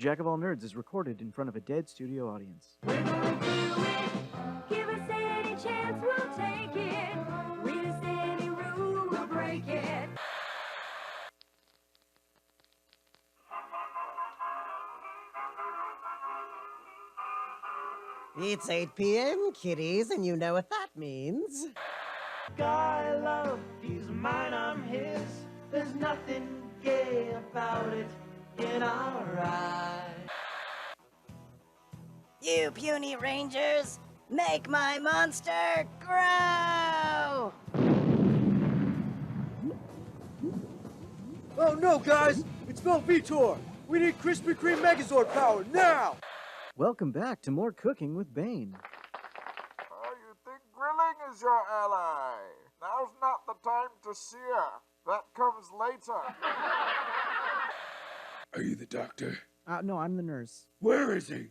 Jack of All Nerds is recorded in front of a dead studio audience. We're gonna do it. Give us any chance, we'll take it. Resist any rule, we'll break it. It's 8 p.m., kiddies, and you know what that means. Guy I love, he's mine, I'm his. There's nothing gay about it in our eyes. You puny rangers, make my monster grow! Oh no, guys! It's Velvitor! We need Krispy Kreme Megazord power now! Welcome back to more Cooking with Bane. You think grilling is your ally? Now's not the time to sear. That comes later. Are you the doctor? No, I'm the nurse. Where is he?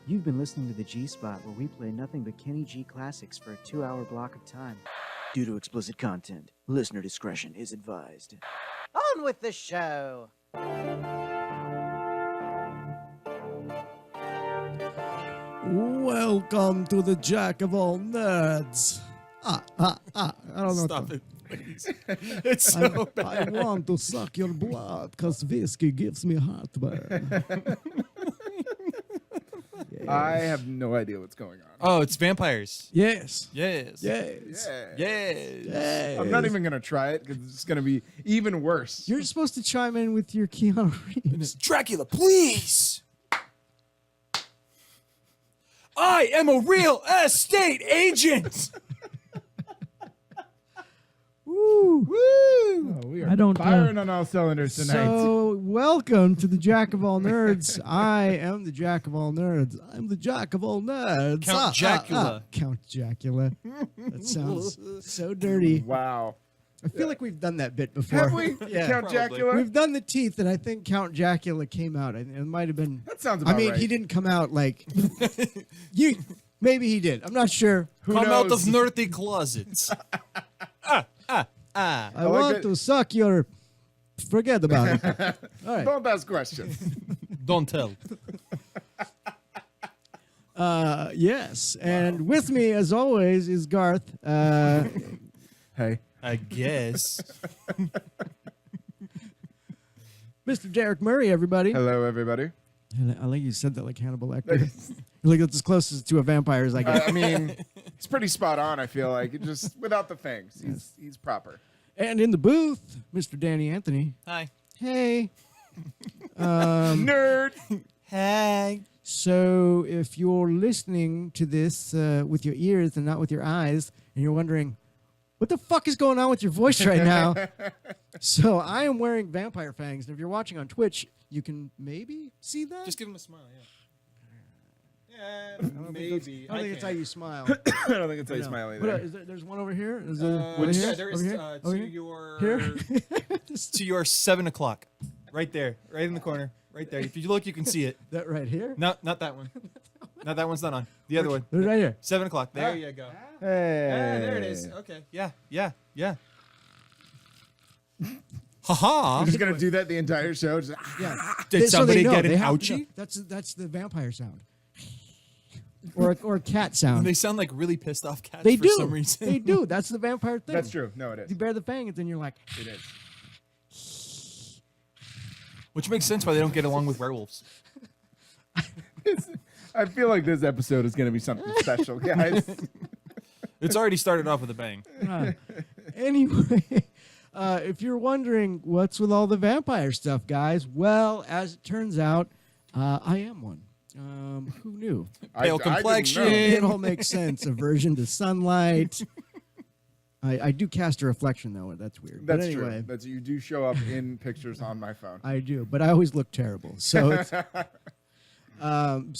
You've been listening to the G-Spot, where we play nothing but Kenny G classics for a 2-hour block of time. Due to explicit content, listener discretion is advised. On with the show! Welcome to the Jack of All Nerds. I don't know. Stop it, please. It's so I bad. want to suck your blood because whiskey gives me heartburn. I have no idea what's going on. Oh, it's vampires. Yes. Yes. Yes. Yes. Yes. I'm not even going to try it because it's going to be even worse. You're supposed to chime in with your Keanu Reeves. Dracula, please. I am a real estate agent. Woo. Oh, we are I don't, firing on all cylinders tonight. So, welcome to the Jack of All Nerds. I am the Jack of All Nerds. I'm the Jack of All Nerds. Count Jacula. Count Jacula. That sounds so dirty. Wow. I feel like we've done that bit before. Have we? Yeah. Count Probably. Jacula? We've done the teeth, and I think Count Jacula came out. And it might have been. That sounds about I mean, right. he didn't come out like you. Maybe he did. I'm not sure. Who Come out knows? of nerdy closets. I like want it. to suck your. Forget about it. All right. Don't ask questions. Don't tell. Yes, and with me, as always, is Garth. Hey. I guess. Mr. Derek Murray, everybody. Hello, everybody. I like you said that like Hannibal Lecter. Like that's as close to a vampire as I get. I mean, it's pretty spot on, I feel like. It just without the fangs. He's proper. And in the booth, Mr. Danny Anthony. Hi. Hey. Nerd. Hey. So if you're listening to this with your ears and not with your eyes, and you're wondering, what the fuck is going on with your voice right now? So I am wearing vampire fangs, and if you're watching on Twitch, you can maybe see that. Just give him a smile, yeah. Yeah, I don't think it's how you smile. I don't think it's how you No. smile What, either. there's one over here. Is there one yeah, here? there Over is here? to Over here? your Here? to your 7 o'clock, right there, right in the corner, right there. If you look, you can see it. That right here? No, not that one. Not that one's not on. The other one. Right here. 7 o'clock. There you go. Hey. Ah, there it is. Okay. Yeah. Ha I'm just going to do that the entire show. Just, Yeah. Did So they somebody know. get They an have- ouchie? That's the vampire sound. or a cat sound. They sound like really pissed off cats They for do. some reason. They do. That's the vampire thing. That's true. No, it is. You bear the fangs, and you're like, It is. Which makes sense why they don't get along with werewolves. I feel like this episode is going to be something special, guys. It's already started off with a bang. Anyway, if you're wondering what's with all the vampire stuff, guys, well, as it turns out, I am one. Who knew? Pale I didn't complexion. know. It all makes sense. Aversion to sunlight. I do cast a reflection, though. That's weird. That's but anyway, true. You do show up in pictures on my phone. I do, but I always look terrible. So, it's,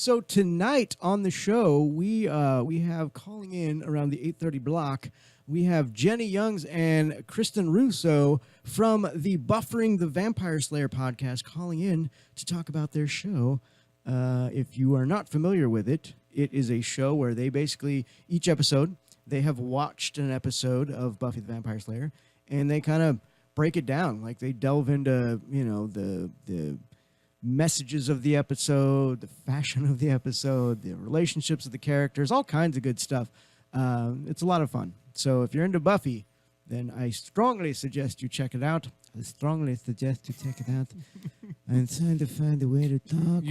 so tonight on the show, we have calling in around the 8:30 block. We have Jenny Youngs and Kristen Russo from the Buffering the Vampire Slayer podcast calling in to talk about their show. If you are not familiar with it, it is a show where they basically, each episode, they have watched an episode of Buffy the Vampire Slayer, and they kind of break it down. Like they delve into, you know, the messages of the episode, the fashion of the episode, the relationships of the characters, all kinds of good stuff. It's a lot of fun. So if you're into Buffy, then I strongly suggest you check it out. I strongly suggest you check it out. I'm trying to find a way to talk.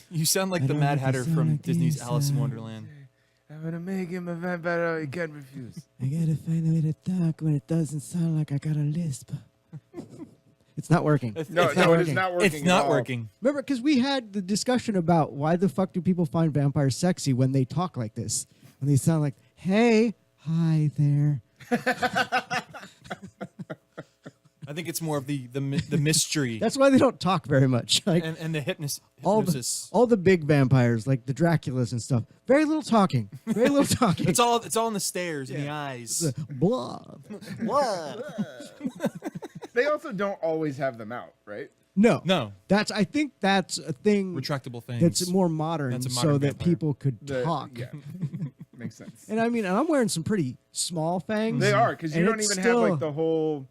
You sound like I the don't Mad have to Hatter sound from like Disney's this, Alice in Wonderland. I'm gonna make him a vampire. He can't refuse. I gotta find a way to talk when it doesn't sound like I got a lisp. It's not working. No, It's no, not it is working. not working. It's not at all. working. Remember, because we had the discussion about why the fuck do people find vampires sexy when they talk like this? When they sound like, hey, hi there. I think it's more of the mystery That's why they don't talk very much. Like and the all hypnosis. all the big vampires, like the Draculas and stuff, very little talking. Very little talking. It's all in the stares and the eyes. Blah. They also don't always have them out, right? No. No. I think that's a thing Retractable things. that's more modern, That's a so modern that vampire. people could talk. Yeah, makes sense. And I mean, I'm wearing some pretty small fangs. They are, because you and don't it's even still- have like the whole,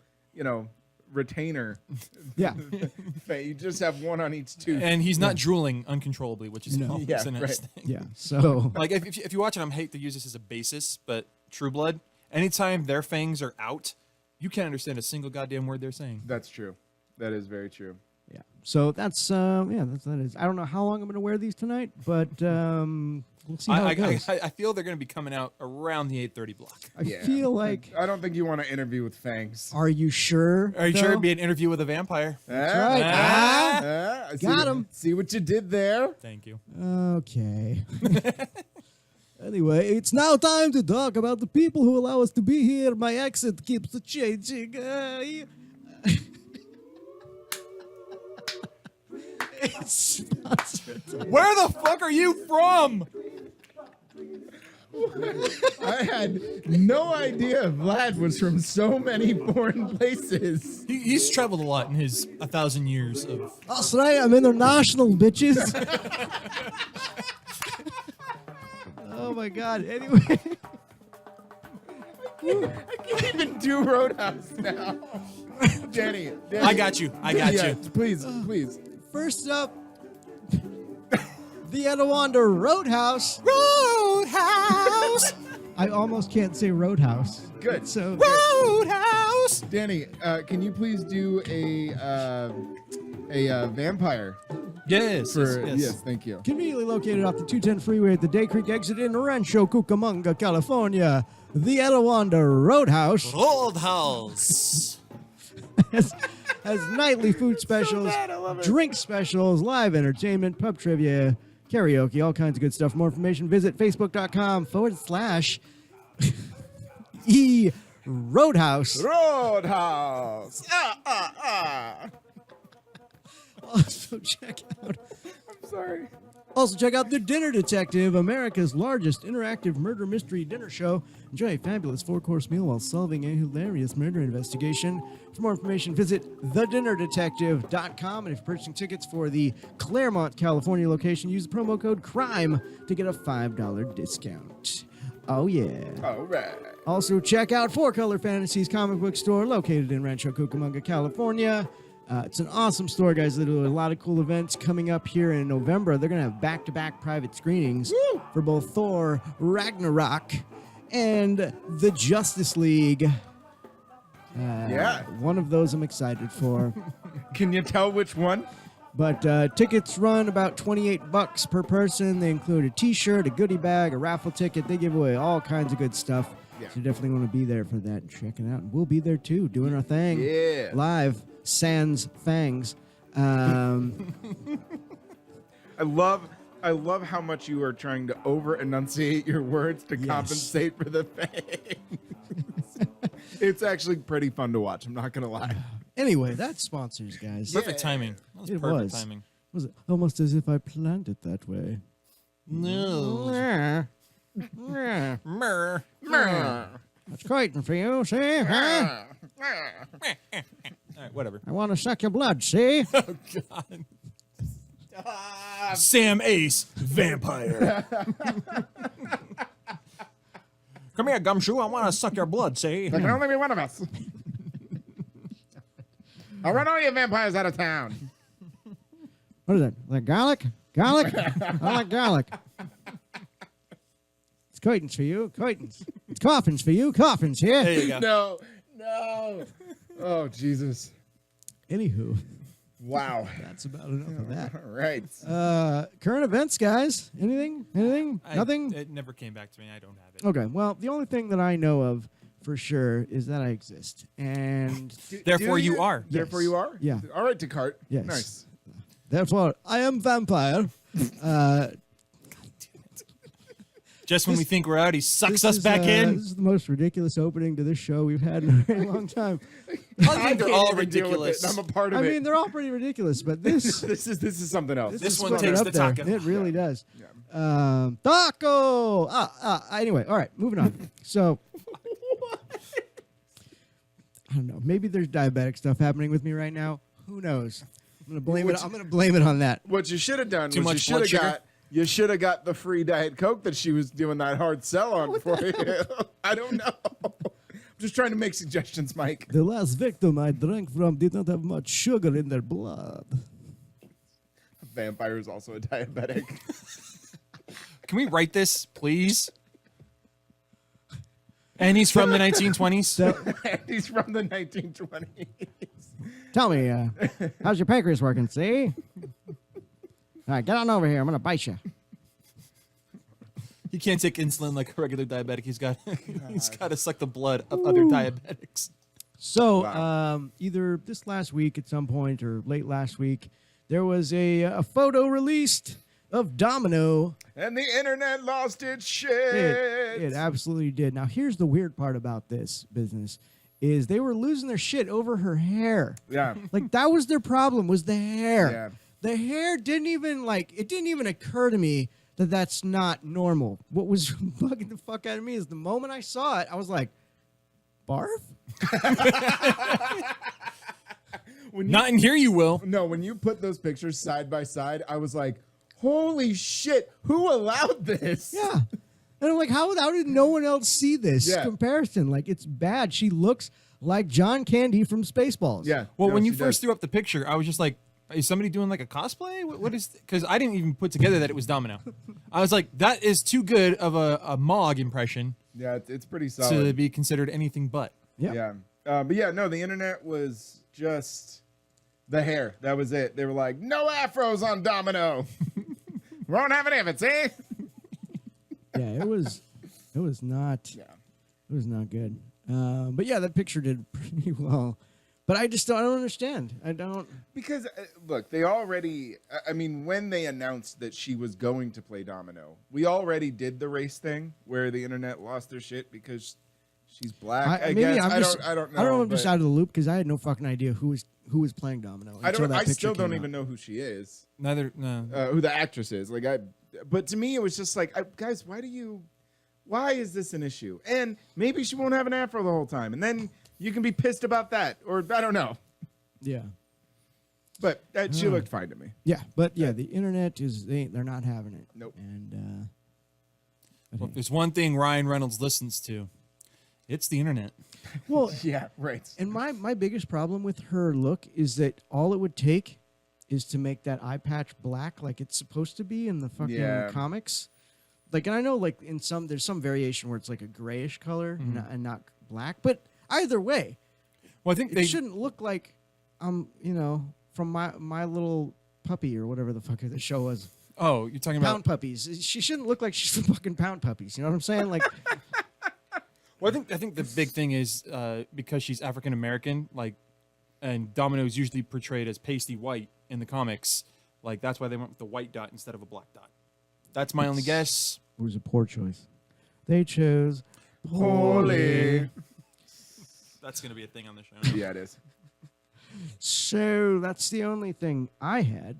retainer. Yeah. You just have one on each tooth. And he's not drooling uncontrollably, which is No. always Yeah, a nice right. thing. Yeah. So Like if you watch it, I hate to use this as a basis, but True Blood, anytime their fangs are out, you can't understand a single goddamn word they're saying. That's true. That is very true. yeah. So that's that is. I don't know how long I'm going to wear these tonight, but we'll see how it goes. I feel they're going to be coming out around the 8:30 block. I Yeah. feel like. I don't think you want to interview with fangs. Are you sure? Are you sure it'd though? be an interview with a vampire? That's right. I see Got what- him. See what you did there? Thank you. Okay. Anyway, it's now time to talk about the people who allow us to be here. My accent keeps changing. It's sponsored. Where the fuck are you from? I had no idea Vlad was from so many foreign places. He's traveled a lot in his 1,000 years of. That's right, I'm international, bitches. Oh my god, anyway. I can't even do Roadhouse now. Danny, I got you. I got yeah, you. Please, please. First up, the Etowanda Roadhouse. Roadhouse. I almost can't say Roadhouse. Good. So Roadhouse. Danny, can you please do a vampire? Yes. Yes, thank you. conveniently located off the 210 freeway at the Day Creek exit in Rancho Cucamonga, California, the Etowanda Roadhouse Roadhouse. has nightly food specials, drink specials, live entertainment, pub trivia, karaoke, all kinds of good stuff. For more information, visit facebook.com/e Roadhouse. Roadhouse. Also check out. I'm sorry. Also, check out The Dinner Detective, America's largest interactive murder mystery dinner show. Enjoy a fabulous 4-course meal while solving a hilarious murder investigation. For more information, visit thedinnerdetective.com. And if you're purchasing tickets for the Claremont, California location, use the promo code CRIME to get a $5 discount. Oh, yeah. All right. Also, check out Four Color Fantasies comic book store located in Rancho Cucamonga, California. It's an awesome store, guys. They do a lot of cool events coming up here in November. They're going to have back-to-back private screenings for both Thor Ragnarok and the Justice League. Yeah. One of those I'm excited for. Can you tell which one? But tickets run about $28 per person. They include a T-shirt, a goodie bag, a raffle ticket. They give away all kinds of good stuff. Yeah. So you definitely want to be there for that and check it out. And we'll be there too, doing our thing. Yeah. Live, sans fangs. I love how much you are trying to over enunciate your words to Yes. compensate for the fangs. It's actually pretty fun to watch. I'm not gonna lie. Anyway, that's sponsors, guys. Perfect timing. That was It perfect was. timing. It was almost as if I planned it that way. No. Mer. That's great for you, see? Huh? All right, whatever. I want to suck your blood, see? God. Sam Ace, vampire. Come here, Gumshoe. I want to suck your blood, see? There can only be one of us. I'll run all you vampires out of town. What is that? Like garlic? Garlic? I like garlic. It's coitins for you. Coitins. It's coffins for you. Coffins here. There you go. No. Oh, Jesus. Anywho, Wow. that's about enough of that. All right. Current events, guys. Anything? Nothing? It never came back to me. I don't have it. Okay. Well, the only thing that I know of for sure is that I exist, and Therefore, you are. Therefore, you are? Yeah. All right, Descartes. Yes. Nice. therefore I am vampire. Just when we think we're out, he sucks This us is, back in. This is the most ridiculous opening to this show we've had in a very long time. I think they're all can't even deal with it. ridiculous. I'm a part of I it. mean, they're all pretty ridiculous, but this this is something else. This is one putting takes it the up there. taco. It really does. Taco. Anyway, all right, moving on. So, I don't know. Maybe there's diabetic stuff happening with me right now. Who knows? I'm gonna blame it. I'm gonna blame it on that. What you should have done Too was much blood you should have got the free Diet Coke that she was doing that hard sell on for you. I don't know. I'm just trying to make suggestions, Mike. The last victim I drank from did not have much sugar in their blood. Vampire is also a diabetic. Can we write this, please? And he's from the 1920s. He's from the 1920s. Tell me, how's your pancreas working? See? All right, get on over here. I'm gonna bite you. He can't take insulin like a regular diabetic. He's got to suck the blood of other diabetics. So, Wow. either this last week at some point or late last week, there was a photo released of Domino. And the internet lost its shit. It absolutely did. Now, here's the weird part about this business is they were losing their shit over her hair. Yeah. Like, that was their problem, was the hair. Yeah. The hair didn't even, it didn't even occur to me that that's not normal. What was bugging the fuck out of me is the moment I saw it, I was like, barf? Not in here, you will. No, when you put those pictures side by side, I was like, holy shit, who allowed this? Yeah. And I'm like, how did no one else see this Yeah. comparison? Like, it's bad. She looks like John Candy from Spaceballs. Yeah. Well, no, when you she first does. threw up the picture, I was just like, is somebody doing like a cosplay? What is? Because I didn't even put together that it was Domino. I was like, that is too good of a Mog impression Yeah, it's pretty to solid. be considered anything but. Yep. Yeah. But yeah, no, the internet was just the hair. That was it. They were like, no afros on Domino. Won't have any of it, see? Yeah, it was not Yeah. it was not good. But yeah, that picture did pretty well. But I don't understand. I don't. Because, look, they already, I mean, when they announced that she was going to play Domino, we already did the race thing where the internet lost their shit because she's black, I guess. I don't know. I don't know. I'm just but out of the loop because I had no fucking idea who was playing Domino. until that I picture still don't came even out. know who she is, Neither. No. who the actress is. But to me, it was just like, guys, why is this an issue? And maybe she won't have an afro the whole time. And then you can be pissed about that. Or I don't know. Yeah. But she looked fine to me. Yeah, but yeah, the internet they're not having it. Nope. And Well, if there's one thing Ryan Reynolds listens to, it's the internet. well, Yeah, right. and my biggest problem with her look is that all it would take is to make that eye patch black like it's supposed to be in the fucking Yeah. comics. Like, and I know like there's some variation where it's like a grayish color Mm-hmm. and not black, but either way, Well, I think it they shouldn't look like from my little puppy or whatever the fuck the show was. Oh, you're talking about. Pound Puppies. She shouldn't look like she's from fucking Pound Puppies. You know what I'm saying? Like, Well, I think the big thing is because she's African American, and Domino is usually portrayed as pasty white in the comics. Like that's why they went with the white dot instead of a black dot. That's my only guess. it was a poor choice. They chose Holy. That's gonna be a thing on the show. Yeah, it is. So that's the only thing I had.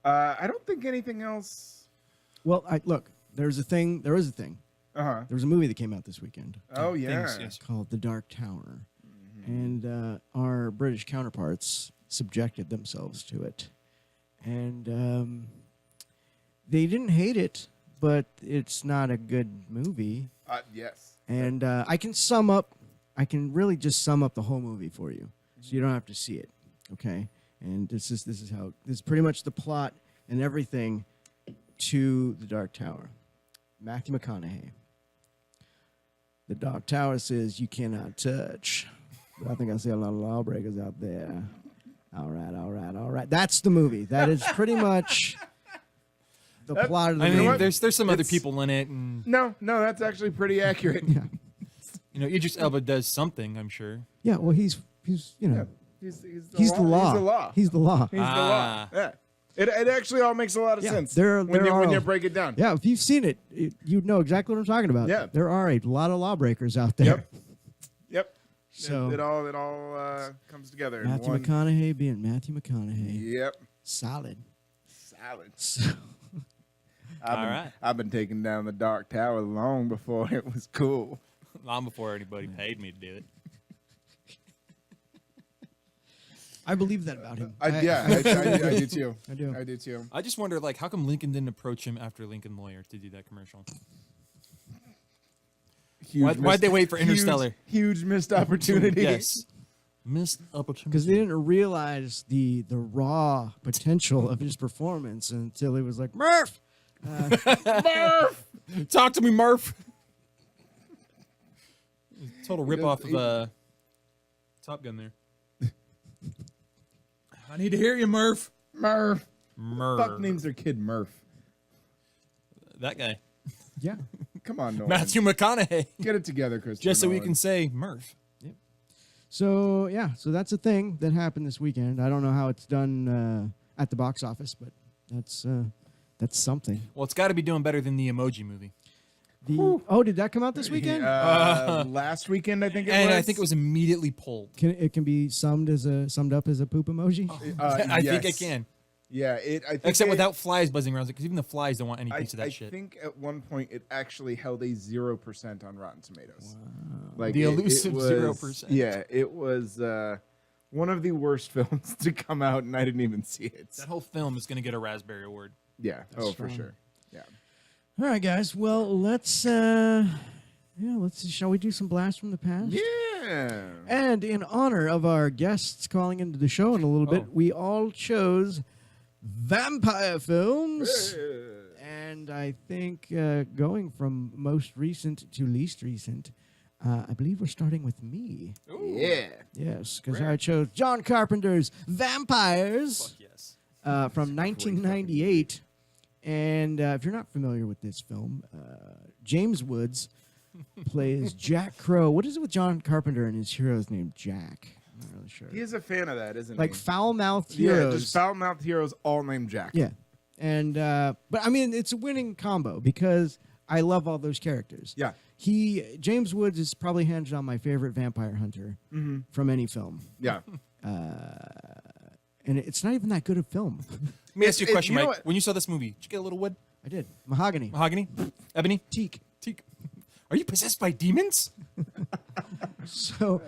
I don't think anything else. Well, look. There is a thing. There Uh-huh. was a movie that came out this weekend Oh, yeah. Things, yes. called The Dark Tower, and our British counterparts subjected themselves to it, and they didn't hate it, but it's not a good movie. Yes. And I can really just sum up the whole movie for you, so you don't have to see it, okay? And this is pretty much the plot and everything to the Dark Tower. Matthew McConaughey. The Dark Tower says you cannot touch. But I think I see a lot of lawbreakers out there. All right. That's the movie. That is pretty much the plot of the I movie. mean, there's some other people in it, and No, that's actually pretty accurate. Yeah. Idris Elba does something. I'm sure. Yeah, well, he's He's the law. He's the law. He's the law. He's the law. Ah. Yeah. It actually all makes a lot of Yeah, sense there when are you a- break it down. Yeah, if you've seen it, you'd know exactly what I'm talking about. Yeah. There are a lot of lawbreakers out there. Yep. So it all comes together. in Matthew one. McConaughey being Matthew McConaughey. Yep. Solid. Salad. So, I've been taking down the Dark Tower long before it was cool. Long before anybody paid me to do it. I believe that about him. I do too. I do. I do too. I just wonder, how come Lincoln didn't approach him after Lincoln Lawyer to do that commercial? Why'd they wait for Interstellar? Huge missed opportunity. Yes. Missed opportunity. Because they didn't realize the raw potential of his performance until he was like, Murph! Murph! Talk to me, Murph! Total ripoff of Top Gun there. I need to hear you, Murph. Murph. Murph. Fuck names their kid Murph. That guy. Yeah. Come on, Nolan. Matthew McConaughey. Get it together, Christopher. Just so we Nolan. can say Murph. So, yeah. So that's a thing that happened this weekend. I don't know how it's done at the box office, but that's something. Well, it's got to be doing better than the Emoji Movie. Did that come out this weekend? Last weekend, I think it was. And I think it was immediately pulled. It can be summed up as a poop emoji? I think yes. it can. Yeah, I think Except it- without flies buzzing around, because even the flies don't want any piece of that I shit. think at one point it actually held a 0% on Rotten Tomatoes. Like The it elusive was- 0%. Yeah, it was one of the worst films to come out, and I didn't even see it. That whole film is going to get a Raspberry Award. Yeah, That's for strong. sure. Yeah. All right, guys. Well, let's shall we do some blasts from the past? Yeah. And in honor of our guests calling into the show in a little bit, we all chose vampire films. And I think going from most recent to least recent, I believe we're starting with me. Yeah. Yes, because I chose John Carpenter's Vampires Fuck yes. from 1998. And if you're not familiar with this film, James Woods plays Jack Crow. What is it with John Carpenter and his heroes named Jack? I'm not really sure. He is a fan of that, isn't Like he? foul-mouthed Yeah, heroes. just foul-mouthed heroes all named Jack. Yeah. And but I mean it's a winning combo because I love all those characters. Yeah. James Woods is probably hands down my favorite vampire hunter from any film. Yeah. And it's not even that good a film. Let me ask you a question, you know Mike. what? When you saw this movie, did you get a little wood? I did. Mahogany. Mahogany? Ebony? Teak. Teak. Are you possessed by demons? So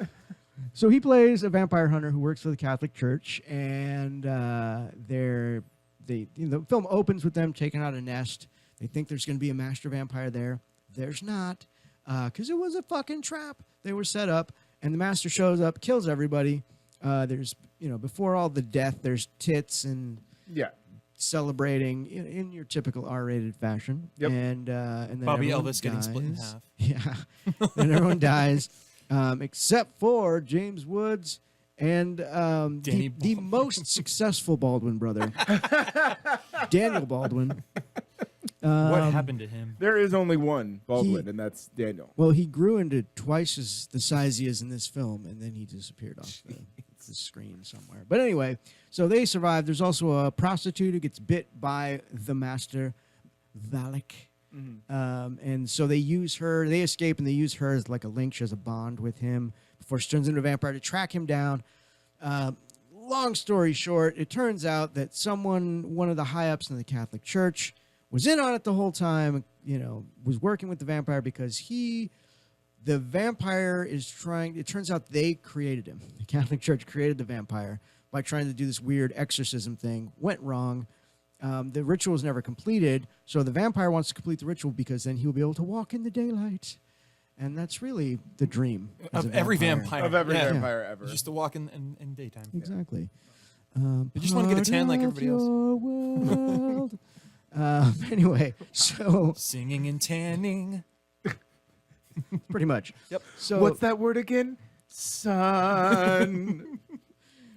he plays a vampire hunter who works for the Catholic Church, and the film opens with them taking out a nest. They think there's going to be a master vampire there. There's not, because it was a fucking trap. They were set up, and the master shows up, kills everybody. There's, before all the death, there's tits and Yeah. celebrating in your typical R-rated fashion. Yep. And then Bobby everyone Elvis getting split in dies. half. Yeah. And everyone dies, except for James Woods and Danny the most successful Baldwin brother, Daniel Baldwin. What happened to him? There is only one Baldwin, and that's Daniel. Well, he grew into twice as the size he is in this film, and then he disappeared off the screen somewhere. But anyway, so they survive. There's also a prostitute who gets bit by the master, Valak. And so they use her. They escape, and they use her as like a link. She has a bond with him before she turns into a vampire to track him down. Long story short, it turns out that one of the high-ups in the Catholic Church, was in on it the whole time, was working with the vampire because the vampire is trying, it turns out they created him. The Catholic Church created the vampire by trying to do this weird exorcism thing. Went wrong. The ritual was never completed, so the vampire wants to complete the ritual because then he'll be able to walk in the daylight. And that's really the dream as a Of every vampire. Of every Yeah. vampire ever. Just to walk in daytime. Exactly. They just want to get a tan like everybody else. World Anyway, so Singing and tanning. pretty much. Yep. So What's that word again? Son.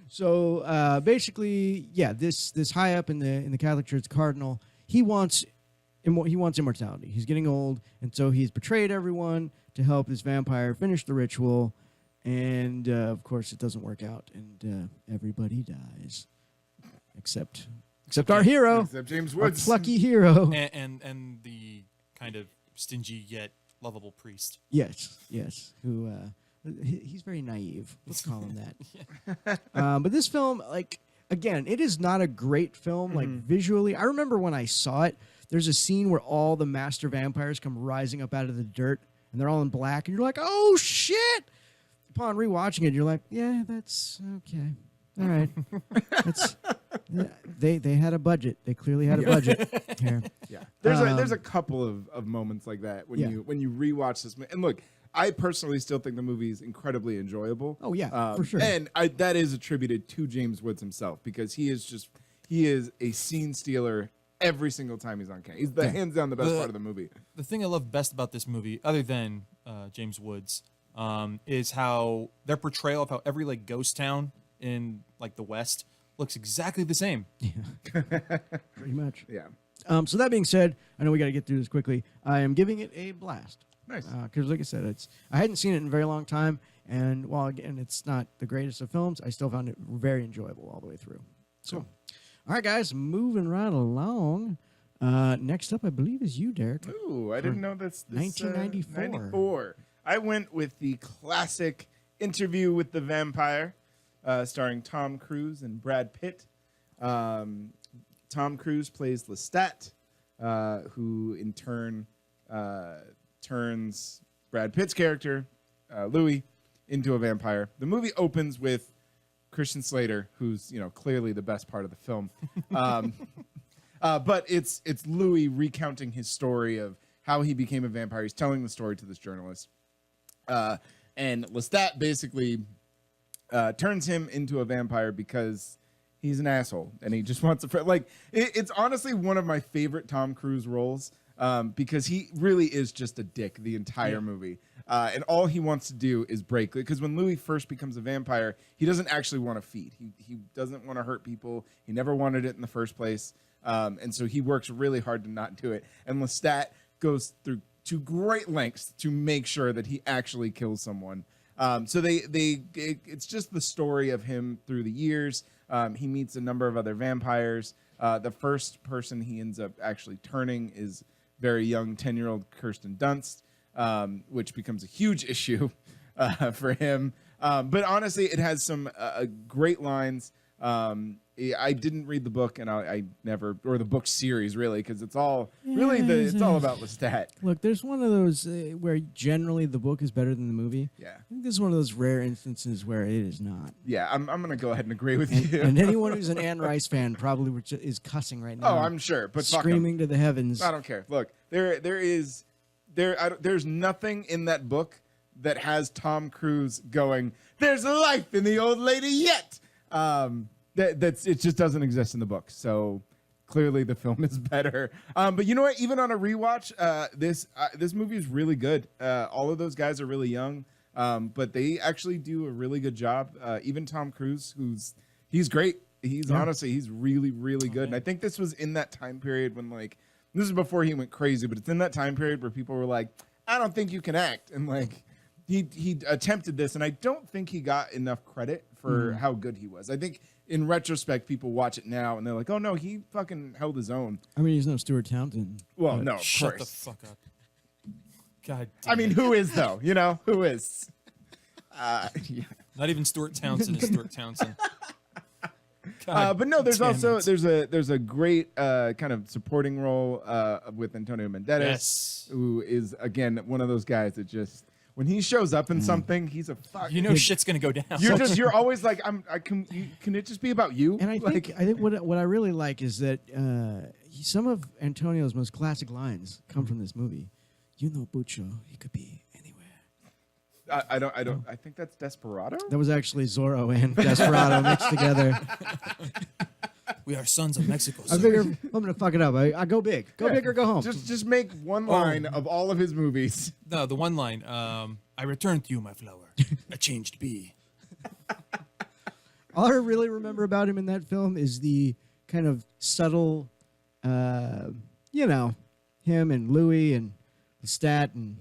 So basically, yeah, this high up in the Catholic Church cardinal, he wants immortality. He's getting old, and so he's betrayed everyone to help this vampire finish the ritual, and of course it doesn't work out, and everybody dies, except our hero, Except James our Woods. plucky hero. And the kind of stingy yet lovable priest. Yes, who he's very naive. Let's call him that. But this film, like, again, it is not a great film, like, visually. I remember when I saw it, there's a scene where all the master vampires come rising up out of the dirt, and they're all in black, and you're like, oh, shit! Upon rewatching it, you're like, yeah, that's okay. All right. They had a budget. They clearly had a budget here. Yeah, there's a couple of moments like that when you rewatch this. And look, I personally still think the movie is incredibly enjoyable. Oh yeah, for sure. And that is attributed to James Woods himself because he is a scene stealer every single time he's on camera. He's hands down the best part of the movie. The thing I love best about this movie, other than James Woods, is how their portrayal of how every like ghost town in like the West looks exactly the same. Yeah, pretty much. Yeah. So that being said, I know we got to get through this quickly. I am giving it a blast. Nice. Because, like I said, I hadn't seen it in a very long time, and while again it's not the greatest of films, I still found it very enjoyable all the way through. So, Cool. All right, guys, moving right along. Next up, I believe, is you, Derek. Ooh, I didn't know this. 1994. 94. I went with the classic Interview with the Vampire, starring Tom Cruise and Brad Pitt. Tom Cruise plays Lestat, who in turn turns Brad Pitt's character, Louis, into a vampire. The movie opens with Christian Slater, who's clearly the best part of the film. But it's Louis recounting his story of how he became a vampire. He's telling the story to this journalist. And Lestat basically turns him into a vampire because he's an asshole and he just wants a friend. Like, it's honestly one of my favorite Tom Cruise roles because he really is just a dick the entire movie. And all he wants to do is break. Because when Louis first becomes a vampire, he doesn't actually want to feed. He doesn't want to hurt people. He never wanted it in the first place. And so he works really hard to not do it. And Lestat goes through to great lengths to make sure that he actually kills someone. So it's just the story of him through the years. He meets a number of other vampires. The first person he ends up actually turning is very young 10-year-old Kirsten Dunst, which becomes a huge issue for him. But honestly, it has some great lines. I didn't read the book, and I never, or the book series really, because it's all really it's all about Lestat. Look, there's one of those where generally the book is better than the movie. Yeah, I think this is one of those rare instances where it is not. Yeah, I'm gonna go ahead and agree with you. And anyone who's an Anne Rice fan probably is cussing right now. Oh, I'm sure, but fuck 'em. screaming to the heavens. I don't care. Look, there's nothing in that book that has Tom Cruise going, "There's life in the old lady yet." It just doesn't exist in the book. So clearly the film is better. But you know what? Even on a rewatch, this movie is really good. All of those guys are really young, but they actually do a really good job. Even Tom Cruise, he's great. Honestly, he's really, really good. And I think this was in that time period when this is before he went crazy, but it's in that time period where people were like, I don't think you can act. And he attempted this, and I don't think he got enough credit for how good he was. I think in retrospect, people watch it now and they're like, oh no, he fucking held his own. I mean, he's no Stuart Townsend. Well, no, of Shut course. the fuck up. God damn I mean, who is though? Who is? Yeah. Not even Stuart Townsend is Stuart Townsend. God But no, there's damn also it. there's a great kind of supporting role with Antonio Banderas, Yes. who is again one of those guys that just when he shows up in something, he's a fuck. Shit's gonna go down. You're always like, can it just be about you? And I think what I really like is that some of Antonio's most classic lines come from this movie. You know, Bucho, he could be anywhere. I don't. I think that's Desperado. That was actually Zorro and Desperado mixed together. We are sons of Mexico. I sir." figure I'm gonna fuck it up. I go big. Go big or go home. Just make one line of all of his movies. No, the one line. I returned to you, my flower, a changed bee. All I really remember about him in that film is the kind of subtle, him and Louis and Lestat and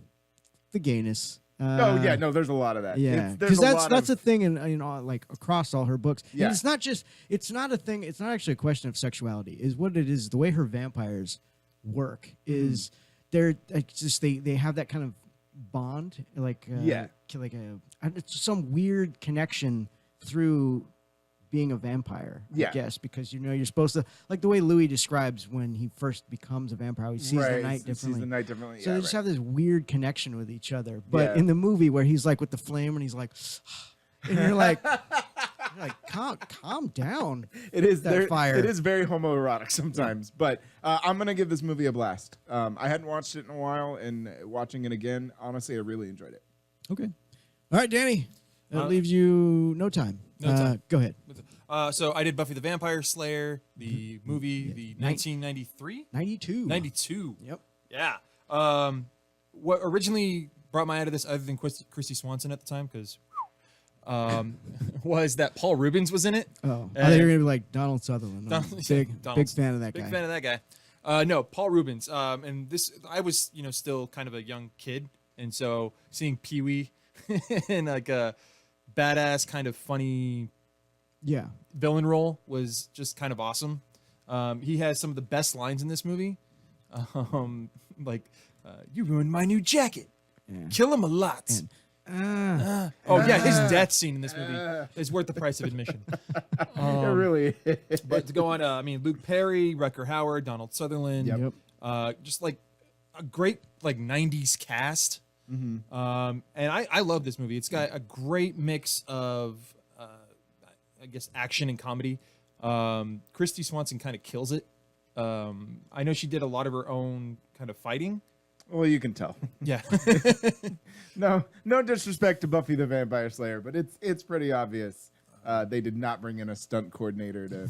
the gayness. Oh yeah, no, there's a lot of that. Yeah, There's because that's a a thing in like across all her books. Yeah. And it's not a thing. It's not actually a question of sexuality. Is what it is. The way her vampires work is they're just they have that kind of bond, like it's some weird connection through being a vampire, Yeah. I guess, because you're supposed to, like the way Louis describes when he first becomes a vampire, he sees the night differently. Sees the night differently. So yeah, they just right. have this weird connection with each other. But Yeah. in the movie where he's like with the flame and he's like, and you're like, calm down. It is that fire. It is very homoerotic sometimes, but I'm gonna give this movie a blast. I hadn't watched it in a while, and watching it again, honestly, I really enjoyed it. Okay. All right, Danny. That leaves you no time. No time. Go ahead. So I did Buffy the Vampire Slayer, the movie, the 1993? 92. 92. Yep. Yeah. What originally brought my eye to this, other than Christy Swanson at the time, because was that Paul Rubens was in it. Oh, I thought you were gonna be like Donald Sutherland. I'm big Donald's- fan of that Big guy. fan of that guy. No, Paul Rubens. And this, I was, still kind of a young kid, and so seeing Pee Wee in like a badass kind of funny Yeah. villain role was just kind of awesome. He has some of the best lines in this movie, like "You ruined my new jacket. Yeah. Kill him a lot." Oh yeah, his death scene in this movie is worth the price of admission. It really is. But to go on, Luke Perry, Rutger Hauer, Donald Sutherland, Yep. just like a great like '90s cast. And I love this movie. It's got a great mix of, I guess, action and comedy. Christy Swanson kind of kills it. I know she did a lot of her own kind of fighting. Well, you can tell. Yeah. No disrespect to Buffy the Vampire Slayer, but it's pretty obvious. They did not bring in a stunt coordinator to.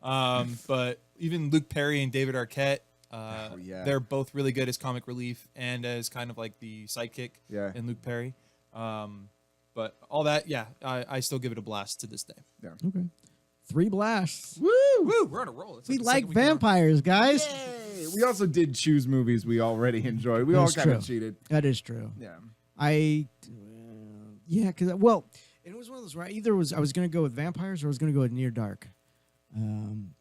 But even Luke Perry and David Arquette, yeah. they're both really good as comic relief and as kind of like the sidekick Yeah. in Luke Perry. But all that, yeah, I still give it a blast to this day. Yeah. Okay. 3 blasts. Woo, we're on a roll. It's We the like second week in a row. vampires, guys. Yay! We also did choose movies we already enjoyed. We all That's kind of true. cheated. That is true. Yeah. Because and it was one of those where I was going to go with vampires or I was going to go with Near Dark,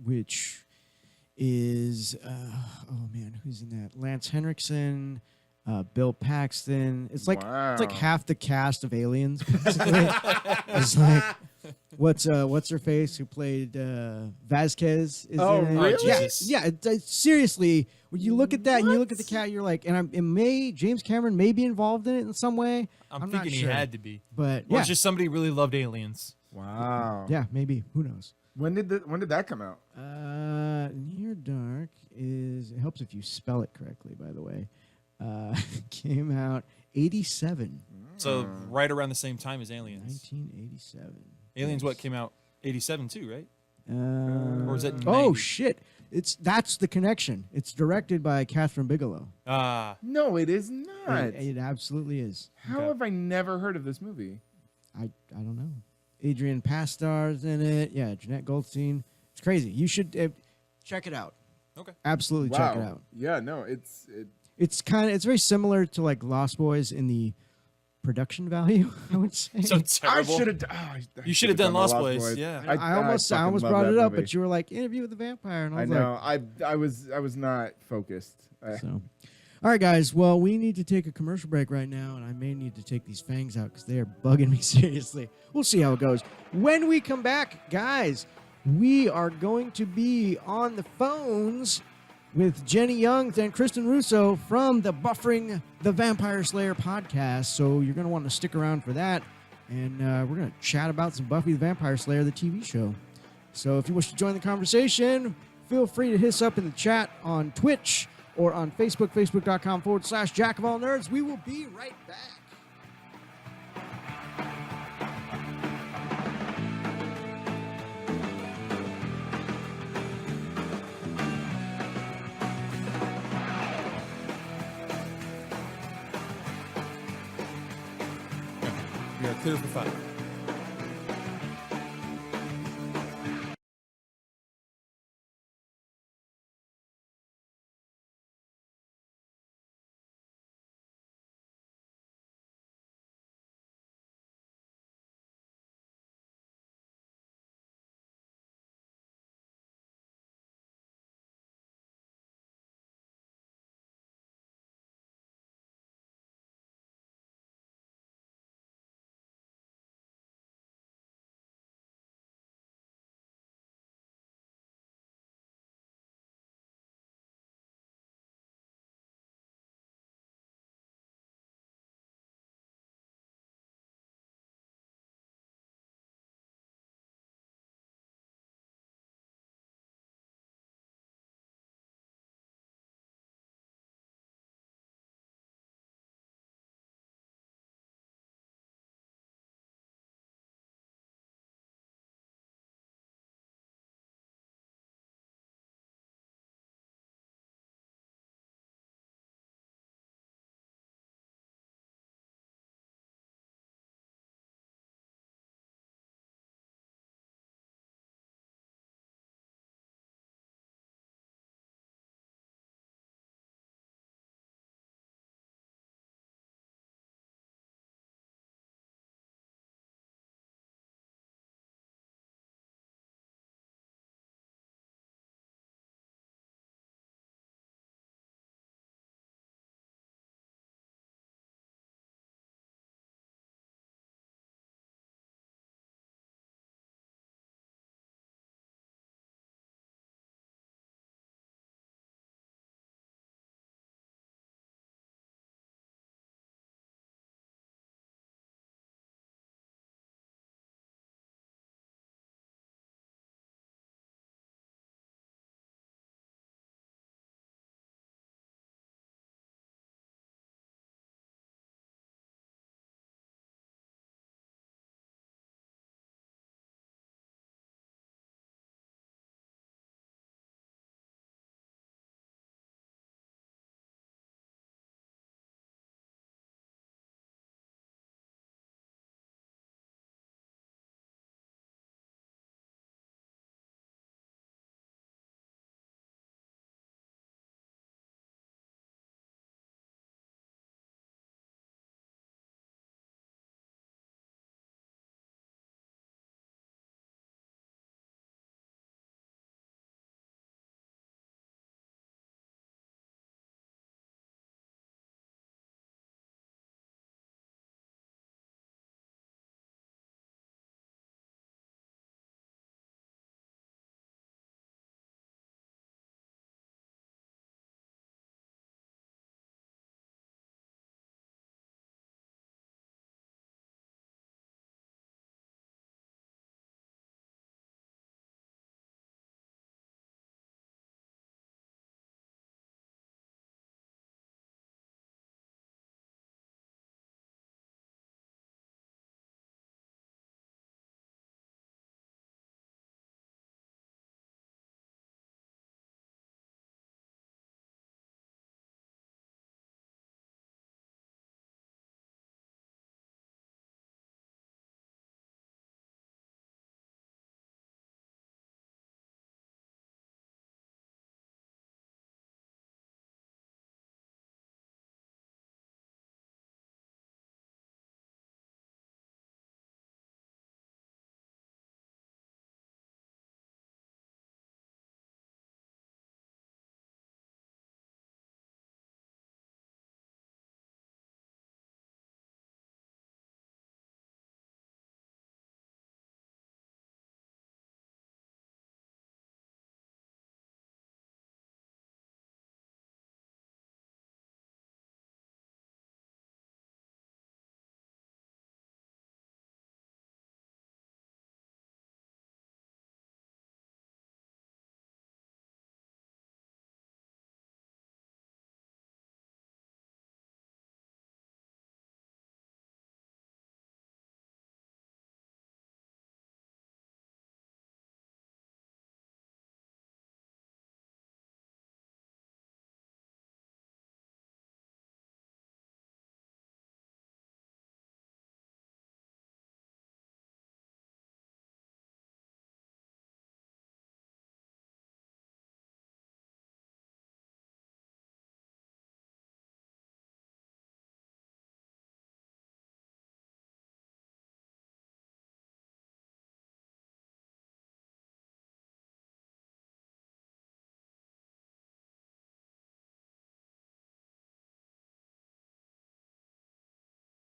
which is who's in that? Lance Henriksen, Bill Paxton. It's like half the cast of Aliens. Basically. It's like what's her face who played Vasquez? Is Oh, in it. really? Yeah, Jesus. yeah. Seriously, when you look at that and you look at the cat, you're like, James Cameron may be involved in it in some way. I'm not thinking sure. he had to be. But Or yeah, it's just somebody really loved aliens. Wow. yeah, maybe. Who knows? When did that come out? Near Dark it helps if you spell it correctly, by the way. Came out 87. So right around the same time as Aliens. 1987. Aliens, what, came out 87 too, right? Or is it Oh 90? shit! That's the connection. It's directed by Catherine Bigelow. No, it is not. It absolutely is. How have I never heard of this movie? I don't know. Adrian Pastar's in it. Yeah, Jeanette Goldstein. It's crazy. You should check it out. Okay. Absolutely check it out. Yeah, no, It's very similar to like Lost Boys in the production value, I would say. So I terrible. should have. You should have done Lost Boys. Yeah. I almost fucking love brought that it up, movie. but you were like Interview with the Vampire, and I I was know. like, I was not focused. so. All right, guys. Well, we need to take a commercial break right now, and I may need to take these fangs out because they are bugging me seriously. We'll see how it goes. When we come back, guys, we are going to be on the phones with Jenny Youngs and Kristen Russo from the Buffering the Vampire Slayer podcast. So you're going to want to stick around for that. And we're going to chat about some Buffy the Vampire Slayer, the TV show. So if you wish to join the conversation, feel free to hit us up in the chat on Twitch or on Facebook, facebook.com/Jack of All Nerds. We will be right back. clear for 5.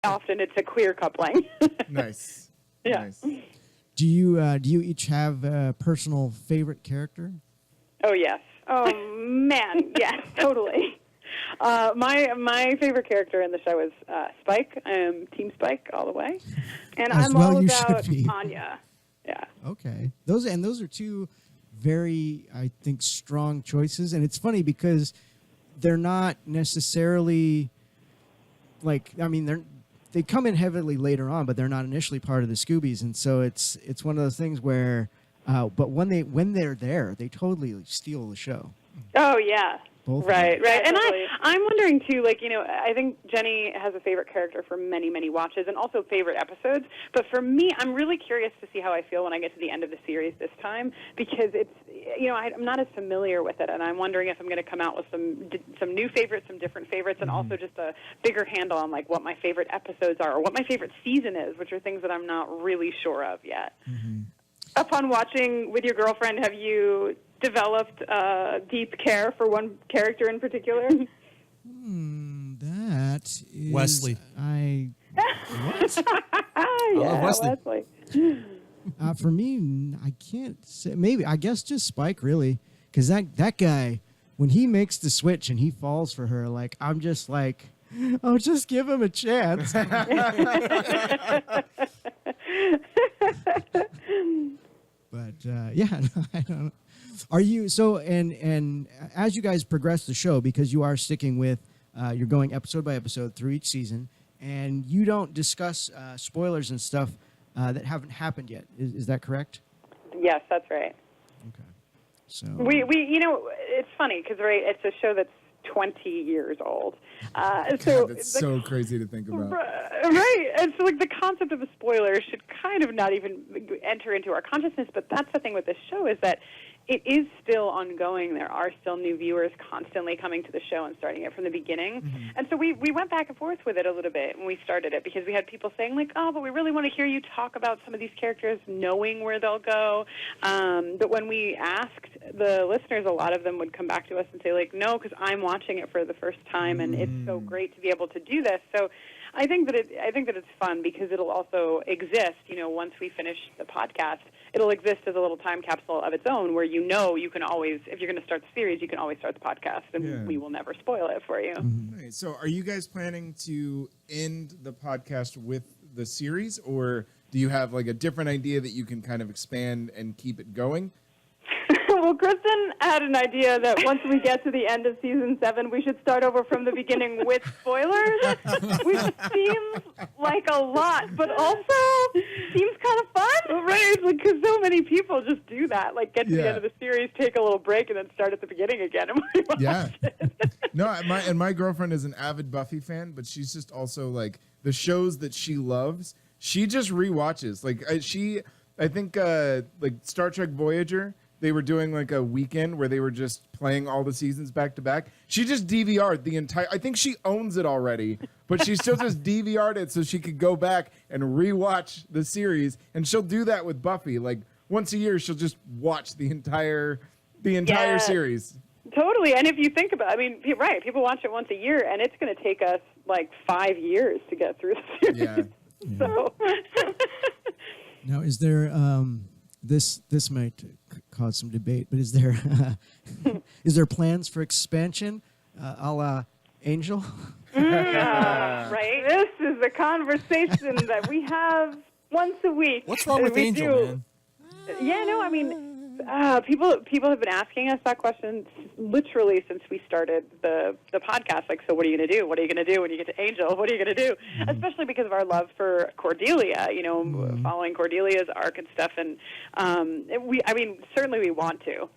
often it's a queer coupling. Nice. Yeah. Nice. Do you each have a personal favorite character? Oh yes. Oh man, yes, totally. My favorite character in the show is Spike. I am Team Spike all the way, and As I'm well all you should about be. Anya. Yeah. Okay. Those are two very, I think, strong choices. And it's funny because they're not necessarily like, I mean, they come in heavily later on, but they're not initially part of the Scoobies. And so it's one of those things where, but when they're there, they totally steal the show. Oh yeah. Both of Right, them. right. And I'm wondering too, like, I think Jenny has a favorite character for many, many watches and also favorite episodes. But for me, I'm really curious to see how I feel when I get to the end of the series this time, because it's, I'm not as familiar with it, and I'm wondering if I'm going to come out with some new favorites, some different favorites, and also just a bigger handle on like what my favorite episodes are or what my favorite season is, which are things that I'm not really sure of yet. Upon watching with your girlfriend, have you developed deep care for one character in particular? That is Wesley. What? Yeah, Wesley. For me, I can't say. Maybe I guess just Spike, really, because that guy, when he makes the switch and he falls for her, like I'm just like, oh, just give him a chance. But yeah, I don't know. Are you so? And as you guys progress the show, because you are sticking with, you're going episode by episode through each season, and you don't discuss spoilers and stuff that haven't happened yet. Is that correct? Yes, that's right. Okay. So We it's funny because it's a show that's 20 years old. So That's so crazy to think about. Right. And so like the concept of a spoiler should kind of not even enter into our consciousness, but that's the thing with this show is that it is still ongoing. There are still new viewers constantly coming to the show and starting it from the beginning. And so we went back and forth with it a little bit when we started it, because we had people saying like, oh, but we really want to hear you talk about some of these characters, knowing where they'll go. But when we asked the listeners, a lot of them would come back to us and say like, no, because I'm watching it for the first time and it's so great to be able to do this. So I think that it's fun because it'll also exist, once we finish the podcast, it'll exist as a little time capsule of its own where you can always, if you're going to start the series, you can always start the podcast and we will never spoil it for you. Right. So are you guys planning to end the podcast with the series, or do you have like a different idea that you can kind of expand and keep it going? Well, Kristen had an idea that once we get to the end of season 7, we should start over from the beginning with spoilers, which seems like a lot, but also seems kind of fun, right? Because so many people just do that, like get to the end of the series, take a little break, and then start at the beginning again. And Yeah. No, my girlfriend is an avid Buffy fan, but she's just also like the shows that she loves, she just rewatches. Like I think like Star Trek Voyager, they were doing like a weekend where they were just playing all the seasons back to back. She just DVR'd the entire, I think she owns it already, but she still just DVR'd it so she could go back and rewatch the series. And she'll do that with Buffy. Like once a year, she'll just watch the entire series. Totally. And if you think about it, I mean, right, people watch it once a year, and it's going to take us like 5 years to get through the series. Yeah. So. Now, is there this might cause some debate, but is there plans for expansion, a la Angel? Right. This is a conversation that we have once a week. What's wrong with Angel, man? Yeah, no, I mean, people have been asking us that question literally since we started the podcast. Like, so what are you going to do? What are you going to do when you get to Angel? What are you going to do? Especially because of our love for Cordelia, following Cordelia's arc and stuff. And certainly we want to.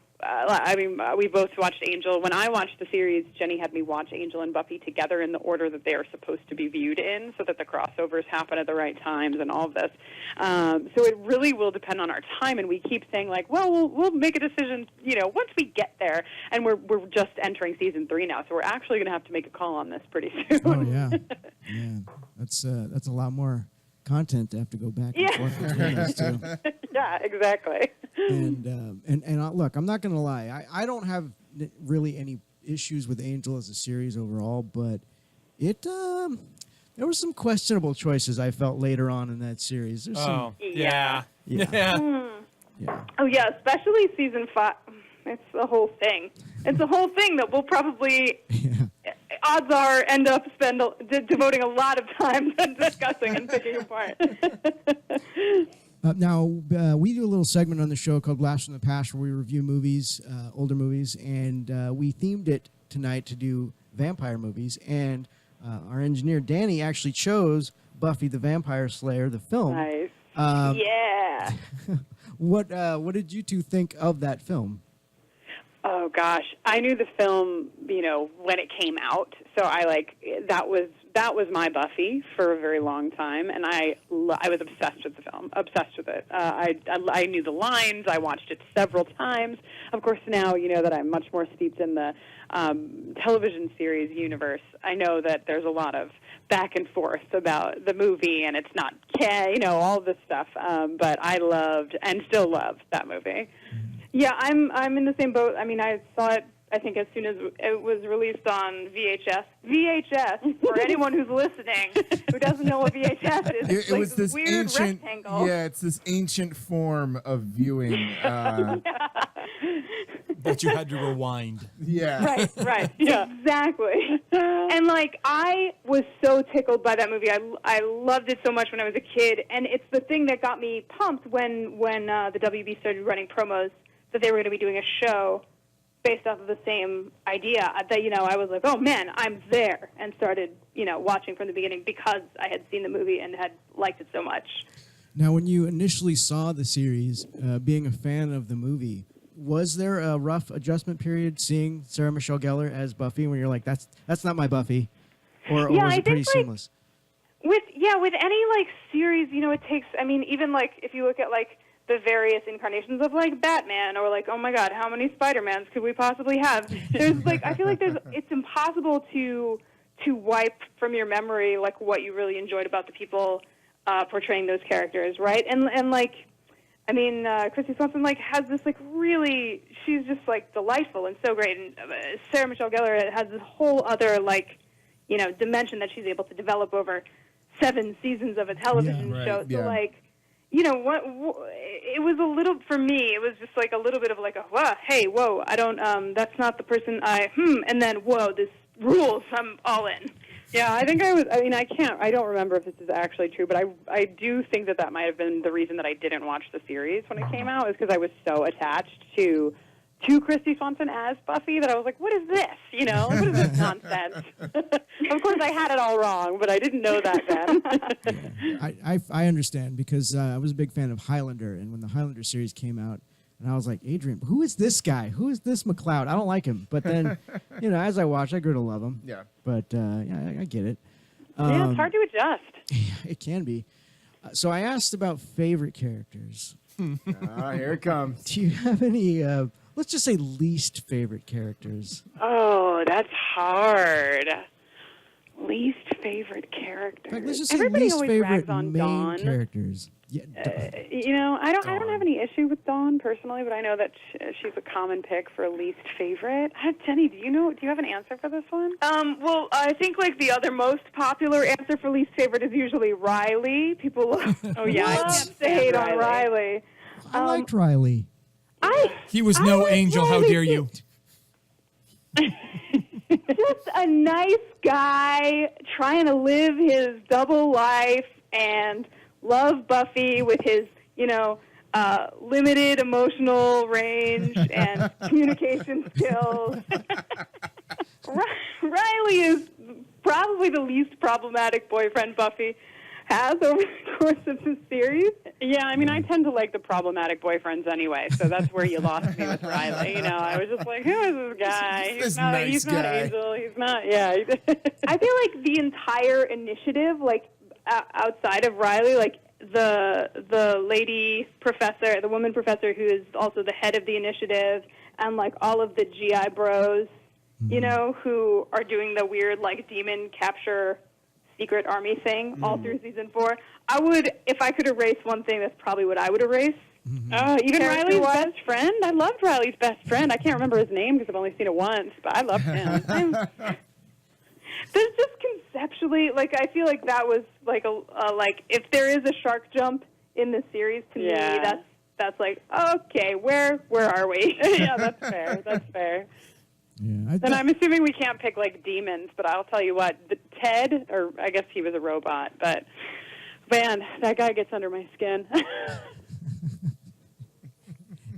We both watched Angel. When I watched the series, Jenny had me watch Angel and Buffy together in the order that they are supposed to be viewed in, so that the crossovers happen at the right times and all of this. So it really will depend on our time, and we keep saying like, well, we'll make a decision, once we get there. And we're just entering season 3 now, so we're actually going to have to make a call on this pretty soon. Oh yeah, that's a lot more content to have to go back and forth between those two. Yeah, exactly. And look, I'm not going to lie. I don't have really any issues with Angel as a series overall, but there's There were some questionable choices I felt later on in that series. There's some, Oh, yeah. Yeah. yeah. Oh yeah, especially season 5. It's the whole thing. It's the whole thing that we'll probably, odds are, end up devoting a lot of time discussing and picking apart. Now, we do a little segment on the show called Blast from the Past where we review movies, older movies, and we themed it tonight to do vampire movies. And our engineer, Danny, actually chose Buffy the Vampire Slayer, the film. Nice. Yeah. What did you two think of that film? Oh gosh, I knew the film, when it came out. So that was my Buffy for a very long time, and I was obsessed with the film, obsessed with it. I knew the lines. I watched it several times. Of course, now that I'm much more steeped in the television series universe, I know that there's a lot of back and forth about the movie, and it's not all this stuff. But I loved and still love that movie. Yeah, I'm in the same boat. I mean, I saw it, I think, as soon as it was released on VHS. VHS, for anyone who's listening who doesn't know what VHS is, it's It like was this weird ancient, rectangle. yeah, it's this ancient form of viewing. That you had to rewind. Yeah. Right, yeah. Exactly. And, I was so tickled by that movie. I loved it so much when I was a kid, and it's the thing that got me pumped when the WB started running promos that they were going to be doing a show based off of the same idea. That, I was like, oh, man, I'm there, and started, watching from the beginning because I had seen the movie and had liked it so much. Now, when you initially saw the series, being a fan of the movie, was there a rough adjustment period seeing Sarah Michelle Gellar as Buffy when you're like, that's not my Buffy? Or was it pretty seamless? With any, series, it takes, even, if you look at, the various incarnations of, Batman or, oh, my God, how many Spider-Mans could we possibly have? There's, I feel like it's impossible to wipe from your memory, what you really enjoyed about the people portraying those characters, right? And Christy Swanson, has this, really, she's just, delightful and so great. And Sarah Michelle Gellar has this whole other, dimension that she's able to develop over 7 seasons of a television show. So, what it was a little, for me, it was just, a little bit of, whoa, I don't, that's not the person and then, whoa, this rules, I'm all in. Yeah, I think I don't remember if this is actually true, but I do think that might have been the reason that I didn't watch the series when it came out, is because I was so attached to Christy Swanson as Buffy that I was like, what is this? What is this nonsense? Of course, I had it all wrong, but I didn't know that then. I understand because I was a big fan of Highlander, and when the Highlander series came out, and I was like, Adrian, who is this guy? Who is this McLeod? I don't like him. But then, as I watched, I grew to love him. Yeah. But, I get it. Yeah, it's hard to adjust. Yeah, it can be. So I asked about favorite characters. Here it comes. Do you have any, let's just say least favorite characters? Oh, that's hard. Least favorite characters. In fact, let's just say Everybody least always favorite rags on main Dawn. characters. Yeah, I don't have any issue with Dawn personally, but I know that she's a common pick for least favorite. Jenny, do you have an answer for this one? Well, I think the other most popular answer for least favorite is usually Riley. People love, I can't say hate on Riley. I liked Riley. He was no angel. How dare you? Just a nice guy trying to live his double life and love Buffy with his, limited emotional range and communication skills. Riley is probably the least problematic boyfriend Buffy has over the course of the series. Yeah, I tend to like the problematic boyfriends anyway, so that's where you lost me with Riley. I was just like, who is this guy? He's not Angel. He's not, I feel like the entire initiative, outside of Riley, the lady professor, the woman professor who is also the head of the initiative, and all of the GI bros, who are doing the weird demon capture secret army thing all through season 4. I would, if I could erase one thing, that's probably what I would erase. Even Riley's best friend? I loved Riley's best friend. I can't remember his name because I've only seen it once, but I loved him. There's just conceptually, like, I feel like that was like like if there is a shark jump in this series, to me, that's like, okay, where are we? Yeah, that's fair. That's fair. Yeah, And I'm assuming we can't pick like demons, but I'll tell you what, Ted, or I guess he was a robot, but man, that guy gets under my skin.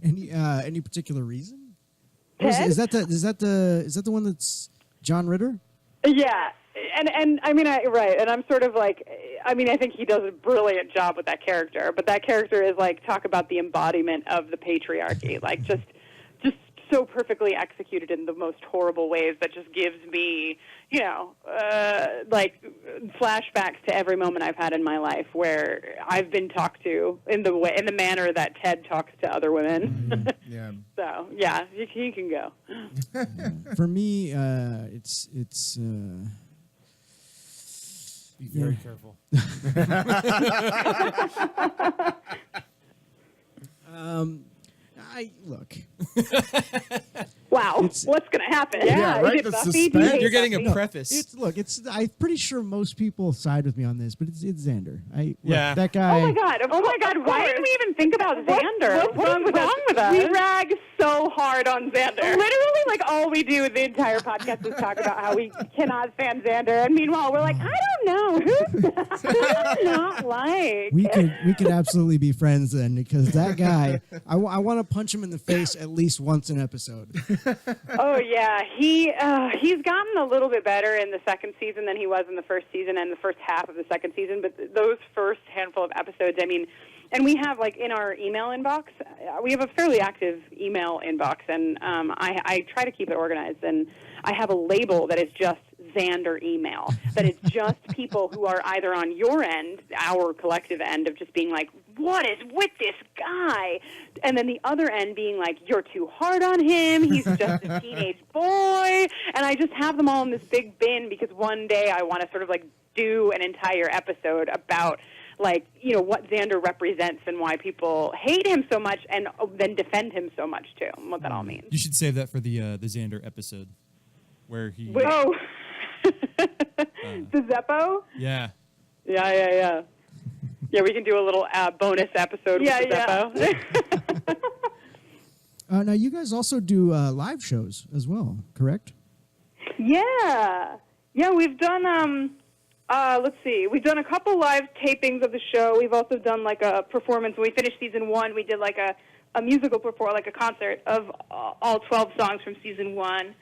Any particular reason? Ted? Is that the one that's John Ritter? Yeah, and I mean, right, and I'm sort of like, I mean, I think he does a brilliant job with that character, but that character is like, talk about the embodiment of the patriarchy, like just so perfectly executed in the most horrible ways that just gives me, like flashbacks to every moment I've had in my life where I've been talked to in the manner that Ted talks to other women. Yeah. So yeah, he can go. For me, it's. Be very careful. Look. Wow, what's going to happen? Yeah, right, Is it the Buffy? suspense. Do you hate You're getting a Buffy? preface. I'm pretty sure most people side with me on this, but it's Xander. Yeah. That guy. Oh my God! Why didn't we even think about Xander? What's wrong with us? We rag so hard on Xander. Literally, like all we do the entire podcast is talk about how we cannot stand Xander, and meanwhile we're like, I don't know who do not like. We could absolutely be friends then, because that guy, I want to punch him in the face at least once an episode. Oh yeah, he's gotten a little bit better in the second season than he was in the first season and the first half of the second season. But those first handful of episodes, I mean, and we have like in our email inbox, we have a fairly active email inbox, and I try to keep it organized. And I have a label that is just Xander email, that is just people who are either on your end, our collective end, of just being like, what is with this guy? And then the other end being like, you're too hard on him, he's just a teenage boy. And I just have them all in this big bin because one day I want to sort of like do an entire episode about like, what Xander represents and why people hate him so much and then defend him so much too, and what that all means. You should save that for the Xander episode where he. Oh. The Zeppo? Yeah. Yeah. Yeah, we can do a little bonus episode with the Zeppo. Now, you guys also do live shows as well, correct? Yeah, we've done, let's see, we've done a couple live tapings of the show. We've also done like a performance. When we finished season 1, we did like a musical performance, like a concert of all 12 songs from season 1.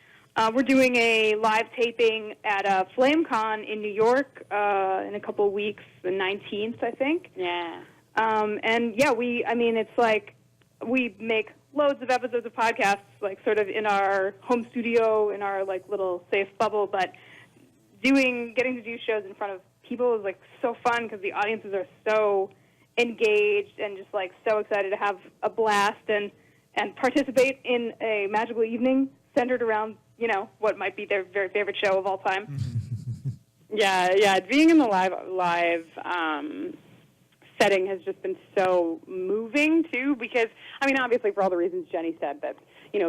We're doing a live taping at FlameCon in New York in a couple of weeks, the 19th, I think. Yeah. And yeah, it's like we make loads of episodes of podcasts, like sort of in our home studio, in our like little safe bubble, but getting to do shows in front of people is like so fun because the audiences are so engaged and just like so excited to have a blast and participate in a magical evening centered around, what might be their very favorite show of all time. Yeah. Being in the live setting has just been so moving too, because obviously for all the reasons Jenny said, but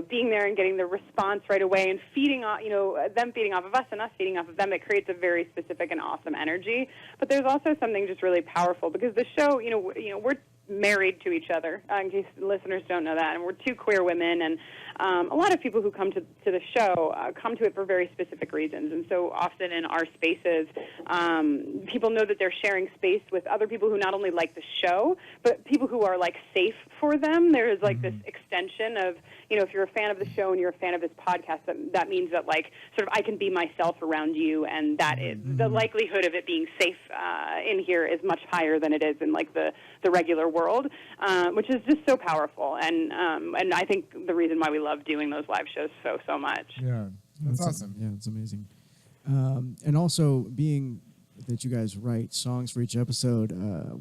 being there and getting the response right away and feeding off, them feeding off of us and us feeding off of them, it creates a very specific and awesome energy. But there's also something just really powerful because the show, we're married to each other, in case listeners don't know that, and we're two queer women, and a lot of people who come to the show come to it for very specific reasons, and so often in our spaces, people know that they're sharing space with other people who not only like the show, but people who are like safe for them. There is like this extension of, if you're a fan of the show and you're a fan of this podcast, that means that like sort of I can be myself around you, and that is the likelihood of it being safe in here is much higher than it is in like the regular world, which is just so powerful, and I think the reason why we love doing those live shows so much. Yeah, that's awesome. Yeah, it's amazing. And also, being that you guys write songs for each episode,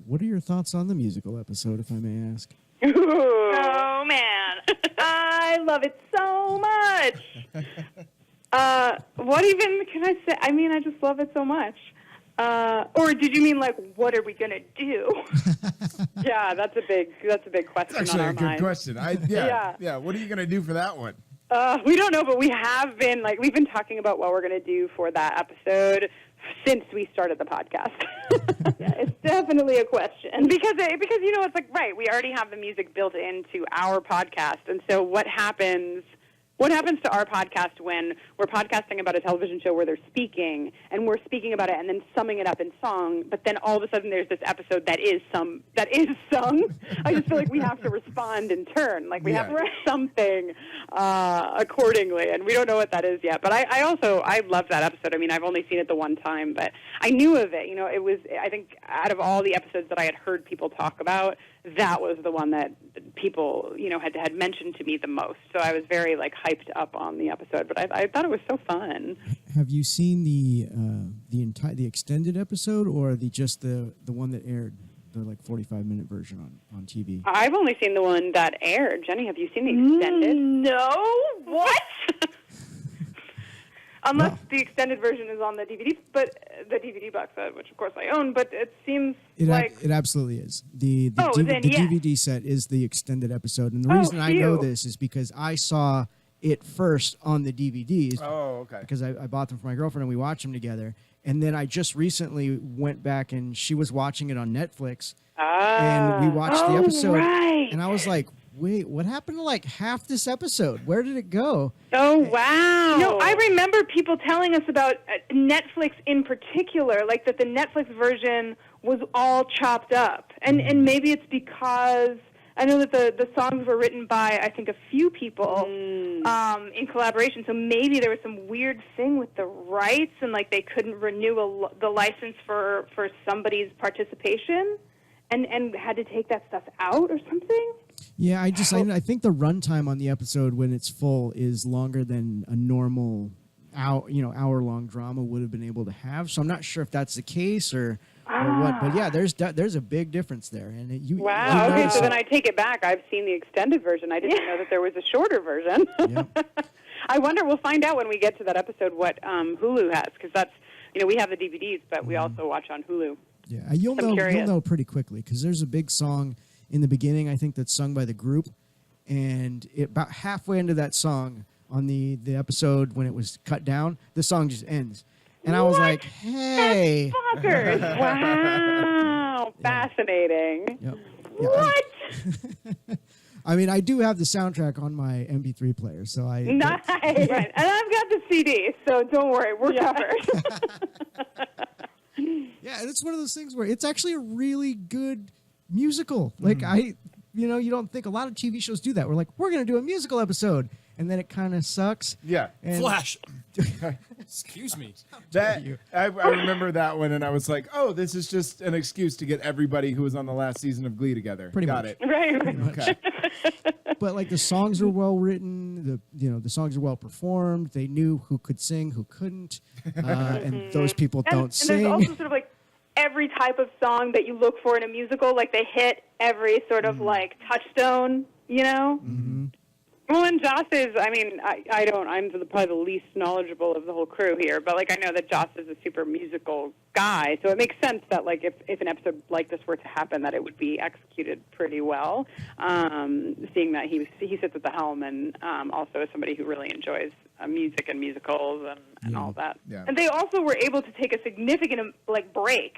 what are your thoughts on the musical episode, if I may ask? Oh, man. I love it so much. What even can I say? I just love it so much. Or did you mean like, what are we gonna do? Yeah, that's a big question. That's actually on our a good mind. question. Yeah. What are you gonna do for that one? We don't know, but we've been talking about what we're going to do for that episode since we started the podcast. Yeah, it's definitely a question. Because it's like, right, we already have the music built into our podcast, and so what happens to our podcast when we're podcasting about a television show where they're speaking, and we're speaking about it and then summing it up in song, but then all of a sudden there's this episode that is sung. I just feel like we have to respond in turn. Like we have to write something accordingly, and we don't know what that is yet. But I love that episode. I mean, I've only seen it the one time, but I knew of it. It was, I think, out of all the episodes that I had heard people talk about, that was the one that people, had mentioned to me the most. So I was very, hyped up on the episode. But I thought it was so fun. Have you seen the extended episode, or the one that aired, the 45-minute version on TV? I've only seen the one that aired. Jenny, have you seen the extended? No. What? Unless the extended version is on the DVD, but the DVD box set, which of course I own, but it seems it absolutely is. The DVD set is the extended episode, and the reason I know this is because I saw it first on the DVDs. Oh, okay. Because I bought them for my girlfriend and we watched them together, and then I just recently went back and she was watching it on Netflix, and we watched the episode, and I was like, wait, what happened to half this episode? Where did it go? Oh, wow. I remember people telling us about Netflix in particular, that the Netflix version was all chopped up. And maybe it's because I know that the songs were written by, I think, a few people in collaboration. So maybe there was some weird thing with the rights and, they couldn't renew the license for somebody's participation and had to take that stuff out or something. Yeah, I think the runtime on the episode when it's full is longer than a normal hour-long drama would have been able to have. So I'm not sure if that's the case or what. But yeah, there's a big difference there. And wow. Okay, so then I take it back. I've seen the extended version. I didn't know that there was a shorter version. Yeah. I wonder. We'll find out when we get to that episode what Hulu has, because that's we have the DVDs, but we also watch on Hulu. Yeah, you'll know pretty quickly because there's a big song in the beginning, I think, that's sung by the group, and about halfway into that song on the episode when it was cut down, the song just ends, and I was like, "Hey, fuckers!" Wow, fascinating. Yep. What? I mean, I do have the soundtrack on my MP3 player, so I nice, right. And I've got the CD, so don't worry, we're covered. Yeah, and it's one of those things where it's actually a really good musical. You don't think a lot of TV shows do that. We're going to do a musical episode, and then it kind of sucks. Yeah. And Flash. Excuse me. I remember that one, and I was like, oh, this is just an excuse to get everybody who was on the last season of Glee together. Got it. Right. Okay. But the songs are well written. The songs are well performed. They knew who could sing, who couldn't, and those people don't sing. And there's also sort of every type of song that you look for in a musical, they hit every sort of touchstone, Mm-hmm. Well, and Joss is, I'm probably the least knowledgeable of the whole crew here, but I know that Joss is a super musical guy, so it makes sense that if an episode like this were to happen, that it would be executed pretty well, seeing that he sits at the helm and also is somebody who really enjoys music and musicals and all that. Yeah. And they also were able to take a significant break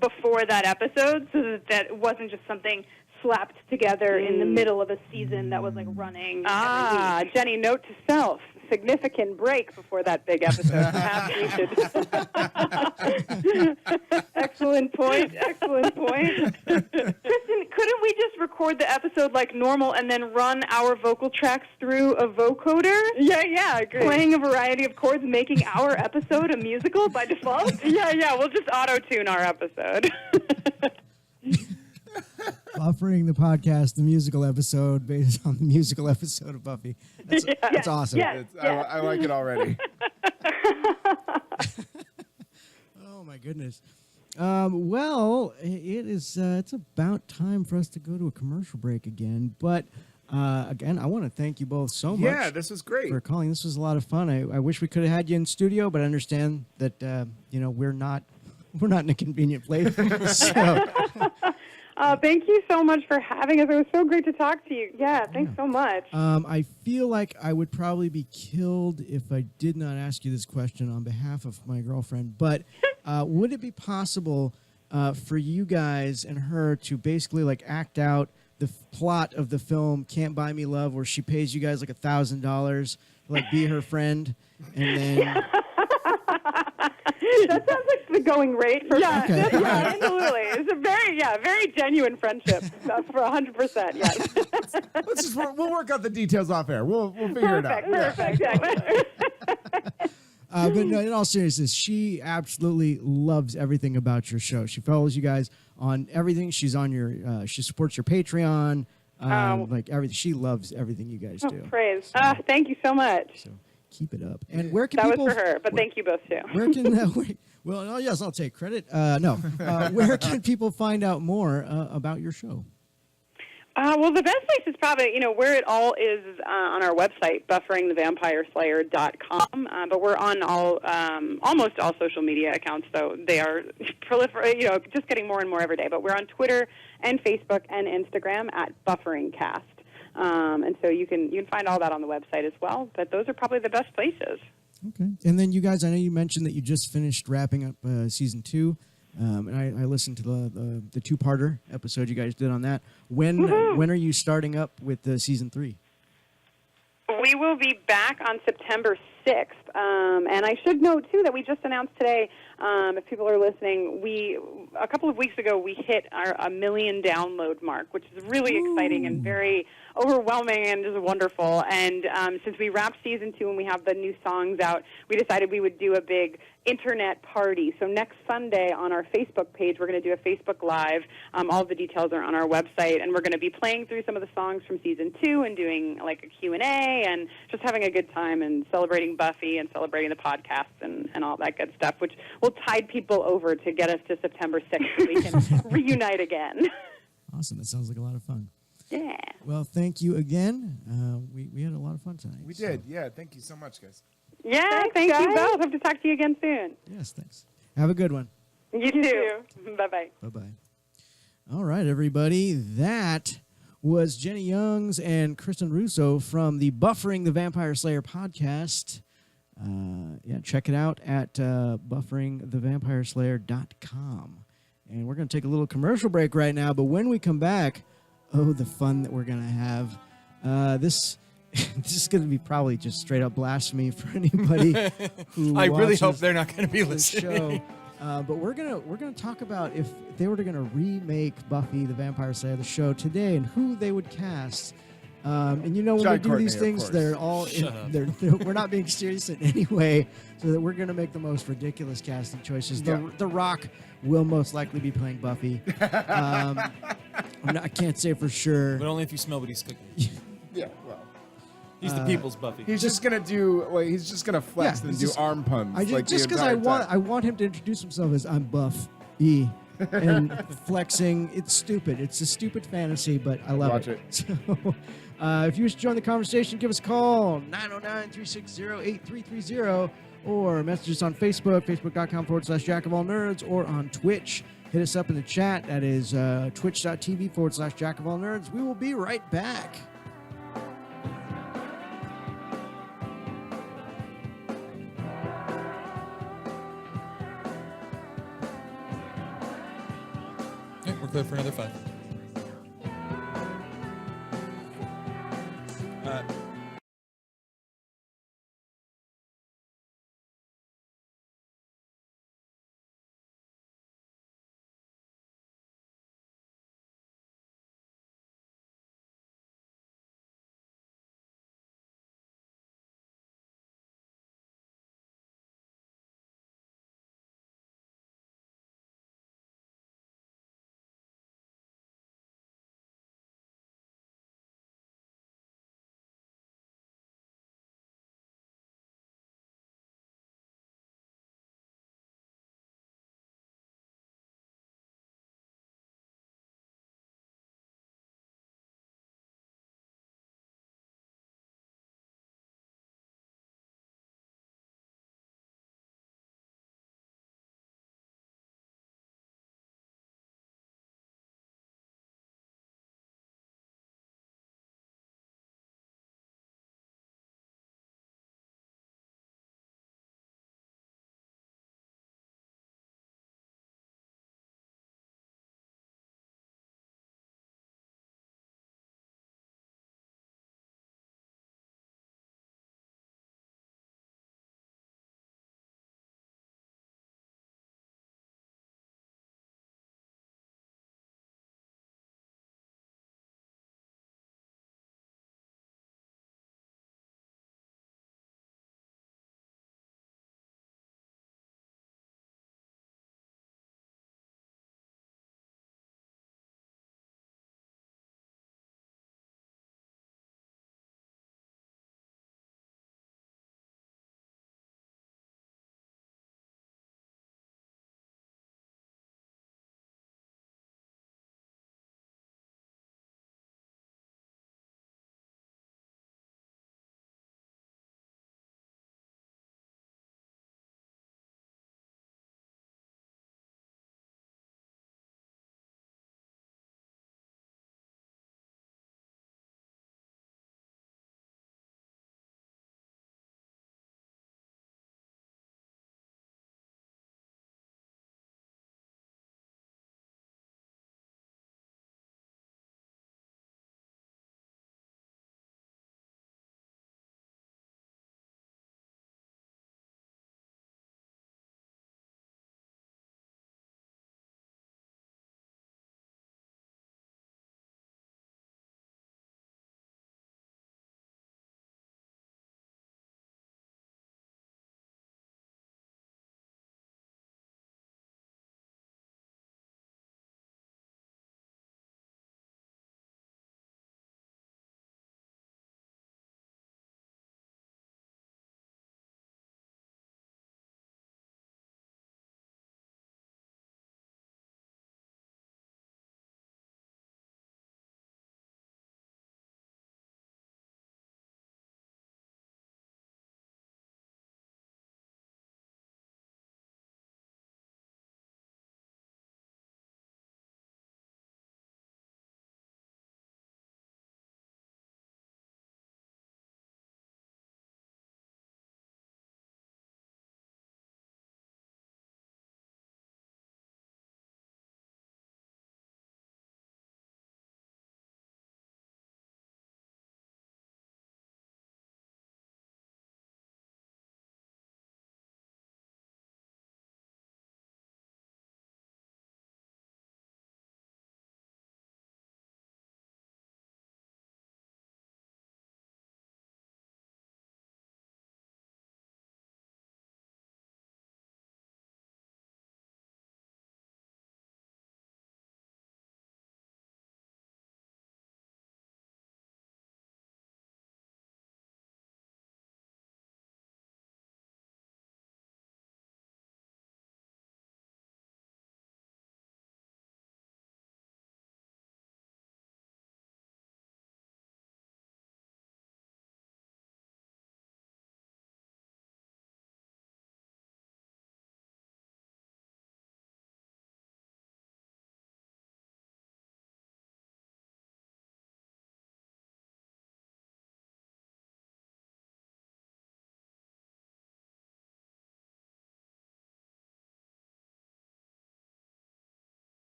before that episode, so that it wasn't just something slapped together in the middle of a season that was running. Ah, Jenny, note to self: significant break before that big episode. Perhaps we should. Excellent point. Excellent point. Kristen, couldn't we just record the episode like normal and then run our vocal tracks through a vocoder? Yeah, I agree. Playing a variety of chords, making our episode a musical by default? Yeah, we'll just auto-tune our episode. Offering the podcast, the musical episode based on the musical episode of Buffy. That's awesome. I like it already. Oh my goodness. Well, it's about time for us to go to a commercial break again. But again, I want to thank you both so much. Yeah, this was great for calling. This was a lot of fun. I wish we could have had you in studio, but I understand that we're not in a convenient place. So. Thank you so much for having us. It was so great to talk to you. Yeah, thanks so much. I feel like I would probably be killed if I did not ask you this question on behalf of my girlfriend. But would it be possible for you guys and her to basically like act out the plot of the film "Can't Buy Me Love," where she pays you guys like $1,000, like be her friend, and then? That sounds like the going rate for Okay. yeah, absolutely. It's a very genuine friendship for 100%. Yes. We'll work out the details off air. We'll figure it out. Perfect. Yeah. But no, in all seriousness, she absolutely loves everything about your show. She follows you guys on everything. She's on your. She supports your Patreon. Like everything. She loves everything you guys do. Praise. Thank you so much. So keep it up. And where can that people? was for her, but thank you both too. Where can? Well, oh, yes, I'll take credit. No. Where can people find out more about your show? Well, the best place is probably, where it all is on our website, bufferingthevampireslayer.com. But we're on almost all social media accounts, so they are just getting more and more every day. But we're on Twitter and Facebook and Instagram at BufferingCast. And so you can find all that on the website as well. But those are probably the best places. Okay. And then you guys, I know you mentioned that you just finished wrapping up season 2. And I listened to the two-parter episode you guys did on that. When are you starting up with season 3? We will be back on September 6th. And I should note, too, that we just announced today, if people are listening, a couple of weeks ago, we hit our 1 million download mark, which is really exciting and very overwhelming and just wonderful. And since we wrapped season 2 and we have the new songs out, we decided we would do a big internet party. So next Sunday on our Facebook page, we're going to do a Facebook Live. All of the details are on our website, and we're going to be playing through some of the songs from season 2 and doing like a Q&A and just having a good time and celebrating Buffy and celebrating the podcast and all that good stuff, which will tide people over to get us to September 6th so we can reunite again. Awesome. That sounds like a lot of fun. Yeah. Well, thank you again. We had a lot of fun tonight. We did. Yeah. Thank you so much, guys. Yeah, thank you both. Hope to talk to you again soon. Yes, thanks. Have a good one. You too. Bye-bye. Bye-bye. All right, everybody. That was Jenny Youngs and Kristen Russo from the Buffering the Vampire Slayer podcast. Check it out at bufferingthevampireslayer.com. And we're going to take a little commercial break right now, but when we come back, the fun that we're going to have. This is going to be probably just straight up blasphemy for anybody who I really watches hope they're not going to be the listening. show. But we're gonna talk about if they were going to remake Buffy the Vampire Slayer the show today and who they would cast. And when John we do Courtney, these of thing course. they're all we're not being serious in any way, so that we're going to make the most ridiculous casting choices. Yeah. The Rock will most likely be playing Buffy. I can't say for sure. But only if you smell what he's cooking. Yeah. Well, He's the people's Buffy. he's just gonna he's just gonna flex and he's do just- arm puns. Just because I want him to introduce himself as I'm Buff E and flexing. It's stupid. It's a stupid fantasy, but I love Watch it. it. So, if you wish to join the conversation, give us a call 909-360-8330 or message us on Facebook, facebook.com/jackofallnerds, or on Twitch. Hit us up in the chat. That is twitch.tv/jackofallnerds. We will be right back. Yeah, we're clear for another 5.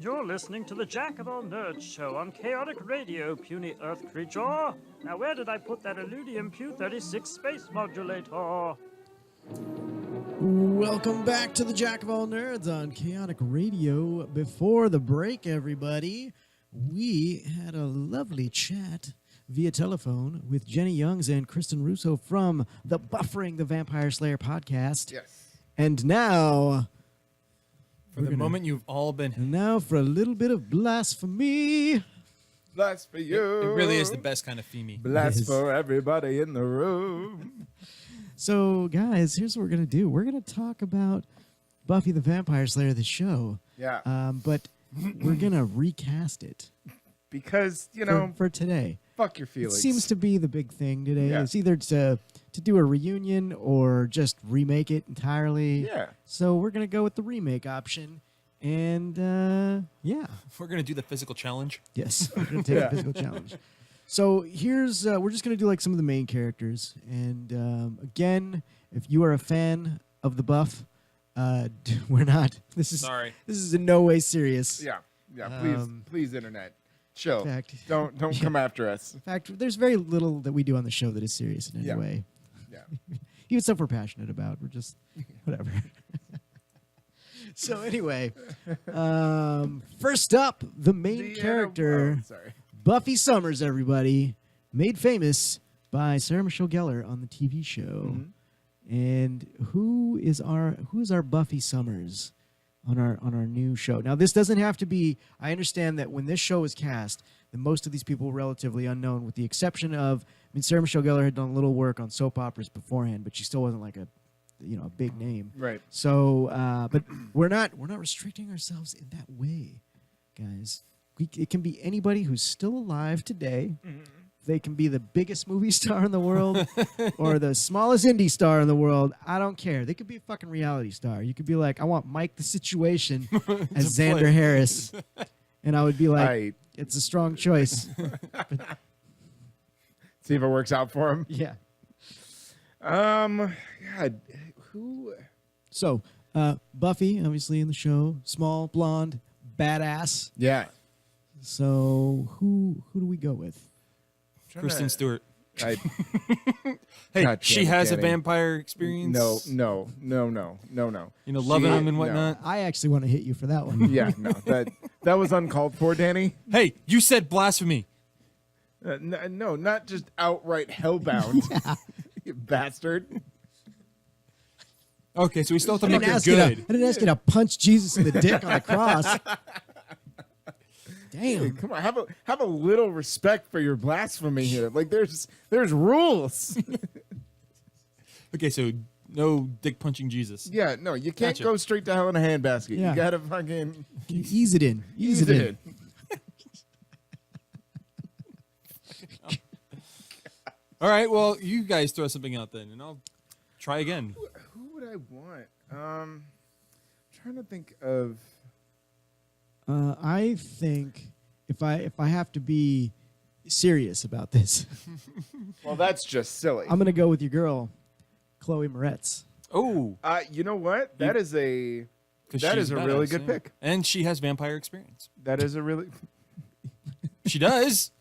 you're listening to the Jack of All Nerds show on Chaotic Radio, puny Earth creature. Now, where did I put that Illudium Pew 36 space modulator? Welcome back to the Jack of All Nerds on Chaotic Radio. Before the break, everybody, we had a lovely chat via telephone with Jenny Youngs and Kristen Russo from the Buffering the Vampire Slayer podcast. Yes. And now... For the moment you've all been... And now for a little bit of blasphemy. Blast for you. It really is the best kind of Femi. Blast for everybody in the room. So, guys, here's what we're going to do. We're going to talk about Buffy the Vampire Slayer, the show. Yeah. But we're going to recast it. Because, you know... For today. Fuck your feelings. It seems to be the big thing today. Yeah. It's either to do a reunion or just remake it entirely. Yeah. So we're going to go with the remake option. And, yeah. We're going to do the physical challenge. Yes, we're going to take a physical challenge. So here's, we're just going to do like some of the main characters. And again, if you are a fan of the buff, we're not. This is in no way serious. Yeah. Please, internet. Chill. In fact, don't come after us. In fact, there's very little that we do on the show that is serious in any way. Yeah. Even stuff we're passionate about. We're just whatever. So anyway, first up, the main character, Buffy Summers, everybody, made famous by Sarah Michelle Gellar on the TV show. Mm-hmm. And who is our Buffy Summers on our new show? Now, this doesn't have to be. I understand that when this show was cast, that most of these people were relatively unknown, with the exception of, I mean, Sarah Michelle Gellar had done a little work on soap operas beforehand, but she still wasn't like a big name. Right. So, but we're not restricting ourselves in that way, guys. It can be anybody who's still alive today. Mm-hmm. They can be the biggest movie star in the world or the smallest indie star in the world. I don't care. They could be a fucking reality star. You could be like, I want Mike the Situation as Xander Harris. And I would be like, it's a strong choice. See if it works out for him. Yeah. God, who? So, Buffy, obviously in the show, small, blonde, badass. Yeah. So, who do we go with? Kristen Stewart. Hey, God, she has a vampire experience. No. You know, loving him and whatnot. I actually want to hit you for that one. Yeah, no, that was uncalled for, Danny. Hey, you said blasphemy. No, not just outright hellbound. You bastard. Okay, so we still have to make it I good. didn't ask you to punch Jesus in the dick on the cross. Damn. Hey, come on, have a little respect for your blasphemy here. Like there's rules. Okay, so no dick punching Jesus. Yeah, no, you can't go straight to hell in a handbasket. Yeah. You gotta fucking ease it in. Ease it in. All right, well, you guys throw something out then, and I'll try again. Who would I want? I'm trying to think of. I think if I have to be serious about this, Well, that's just silly. I'm gonna go with your girl, Chloe Moretz. Oh, you know what? That is a really good pick. And she has vampire experience. That is a really. She does.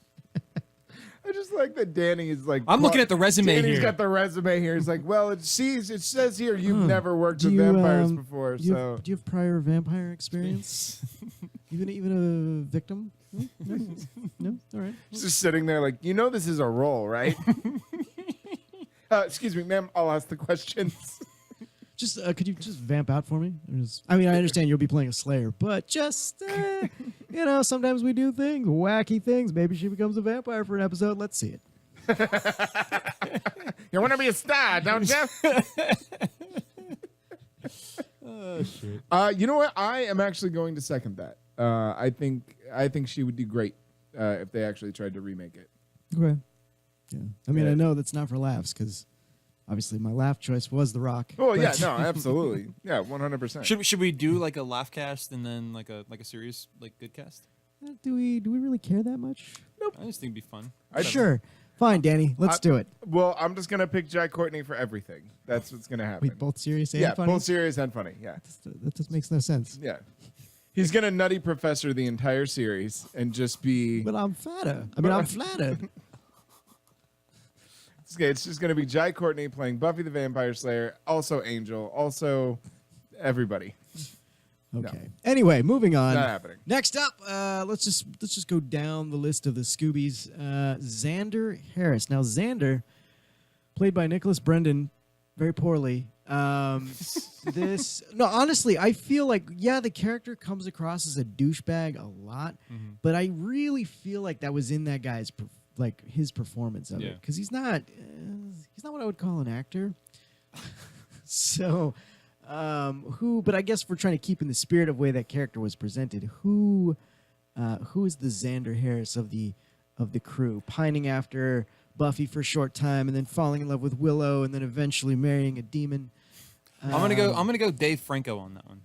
I just like that Danny is like. I'm looking at the resume Danny's here. got the resume here. He's like, well, it says here you've never worked with vampires before, so. Do you have prior vampire experience? even a victim? No? All right. Just sitting there like, this is a role, right? Excuse me, ma'am. I'll ask the questions. Just could you just vamp out for me? I mean, I understand you'll be playing a Slayer, but just sometimes we do things, wacky things. Maybe she becomes a vampire for an episode. Let's see it. You want to be a star, don't you? Oh shit. You know what? I am actually going to second that. I think she would do great if they actually tried to remake it. Okay. Yeah. I mean, I know that's not for laughs because obviously my laugh choice was The Rock. Oh yeah, no, absolutely, yeah, 100%. Should we do like a laugh cast and then like a serious good cast? Do we really care that much? Nope. I just think it'd be fun. Sure. Fine, Danny. Let's do it. Well, I'm just gonna pick Jack Courtney for everything. That's what's gonna happen. Wait, both serious and funny? both serious and funny. Yeah, that just makes no sense. Yeah. He's gonna Nutty Professor the entire series and just be. But I'm fatter. I mean, I'm flattered. It's just gonna be Jai Courtney playing Buffy the Vampire Slayer, also Angel, also everybody. Okay. Anyway, moving on. Not happening. Next up, let's just go down the list of the Scoobies. Xander Harris. Now, Xander, played by Nicholas Brendan, very poorly. Honestly, I feel like the character comes across as a douchebag a lot, but I really feel like that was in that guy's his performance of it, because he's not what I would call an actor. So. But I guess we're trying to keep in the spirit of way that character was presented. Who is the Xander Harris of the crew, pining after Buffy for a short time and then falling in love with Willow and then eventually marrying a demon? I'm gonna go Dave Franco on that one.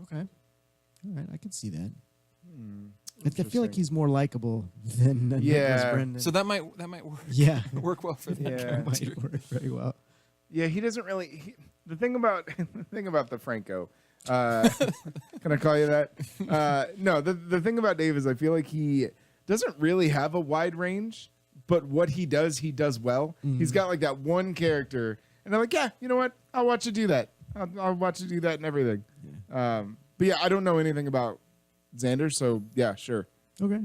Okay, all right, I can see that. I feel like he's more likable than Nicholas Brendan. So that might work. Yeah, work well for that. That might work very well. Yeah, he doesn't really. The thing about the Franco, can I call you that? No, the thing about Dave is I feel like he doesn't really have a wide range, but what he does well. He's got like that one character, and I'm like, yeah, you know what? I'll watch you do that. I'll watch you do that and everything. Yeah. But yeah, I don't know anything about Xander, so yeah, sure. Okay.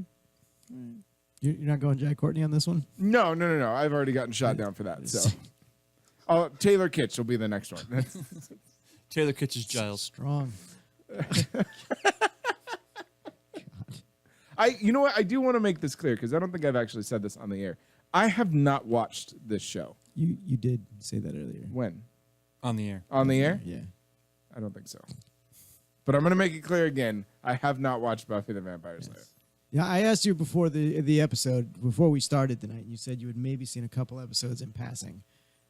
You're not going Jai Courtney on this one? No. I've already gotten shot down for that. So, Taylor Kitsch will be the next one. Taylor Kitsch is Giles. Strong. You know what? I do want to make this clear because I don't think I've actually said this on the air. I have not watched this show. You did say that earlier. When? On the air. On the air? Yeah. I don't think so. But I'm going to make it clear again. I have not watched Buffy the Vampire Slayer. Yeah, I asked you before the episode, before we started tonight. You said you had maybe seen a couple episodes in passing.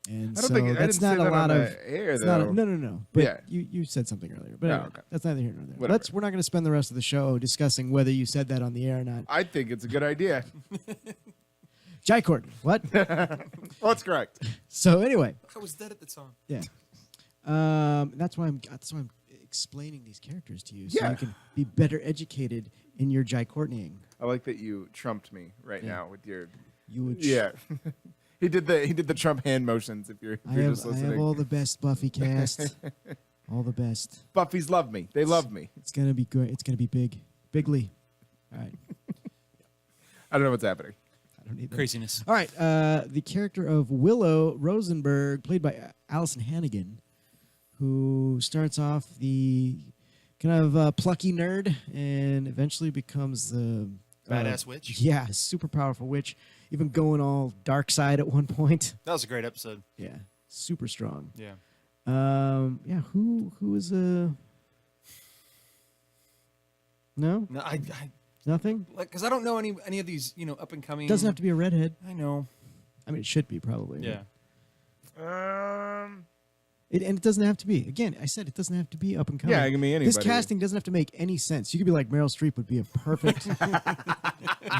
And I don't think that's not a lot of air, though. No. But yeah. you said something earlier. But anyway, okay. That's neither here nor there. Whatever. We're not going to spend the rest of the show discussing whether you said that on the air or not. I think it's a good idea. Jai Courtney, what? That's correct. So anyway, I was dead at the time. Yeah. That's why I'm explaining these characters to you, so you can be better educated in your Jai Courtneying. I like that you trumped me right now with your. Yeah. He did the Trump hand motions. If you're just listening, I have all the best Buffy cast. All the best. Buffies love me. They love me. It's gonna be great. It's gonna be bigly. All right. I don't know what's happening. I don't need that. Craziness. All right. The character of Willow Rosenberg, played by Allison Hannigan, who starts off the kind of plucky nerd and eventually becomes the badass witch. Yeah, super powerful witch. Even going all dark side at one point. That was a great episode. Yeah, super strong. Yeah. Who is a no? No, I Nothing. because I don't know any of these up and coming. Doesn't have to be a redhead. I know. I mean, it should be probably. Yeah. And it doesn't have to be. Again, I said it doesn't have to be up and coming. Yeah, it can be anybody. This casting doesn't have to make any sense. You could be like Meryl Streep would be a perfect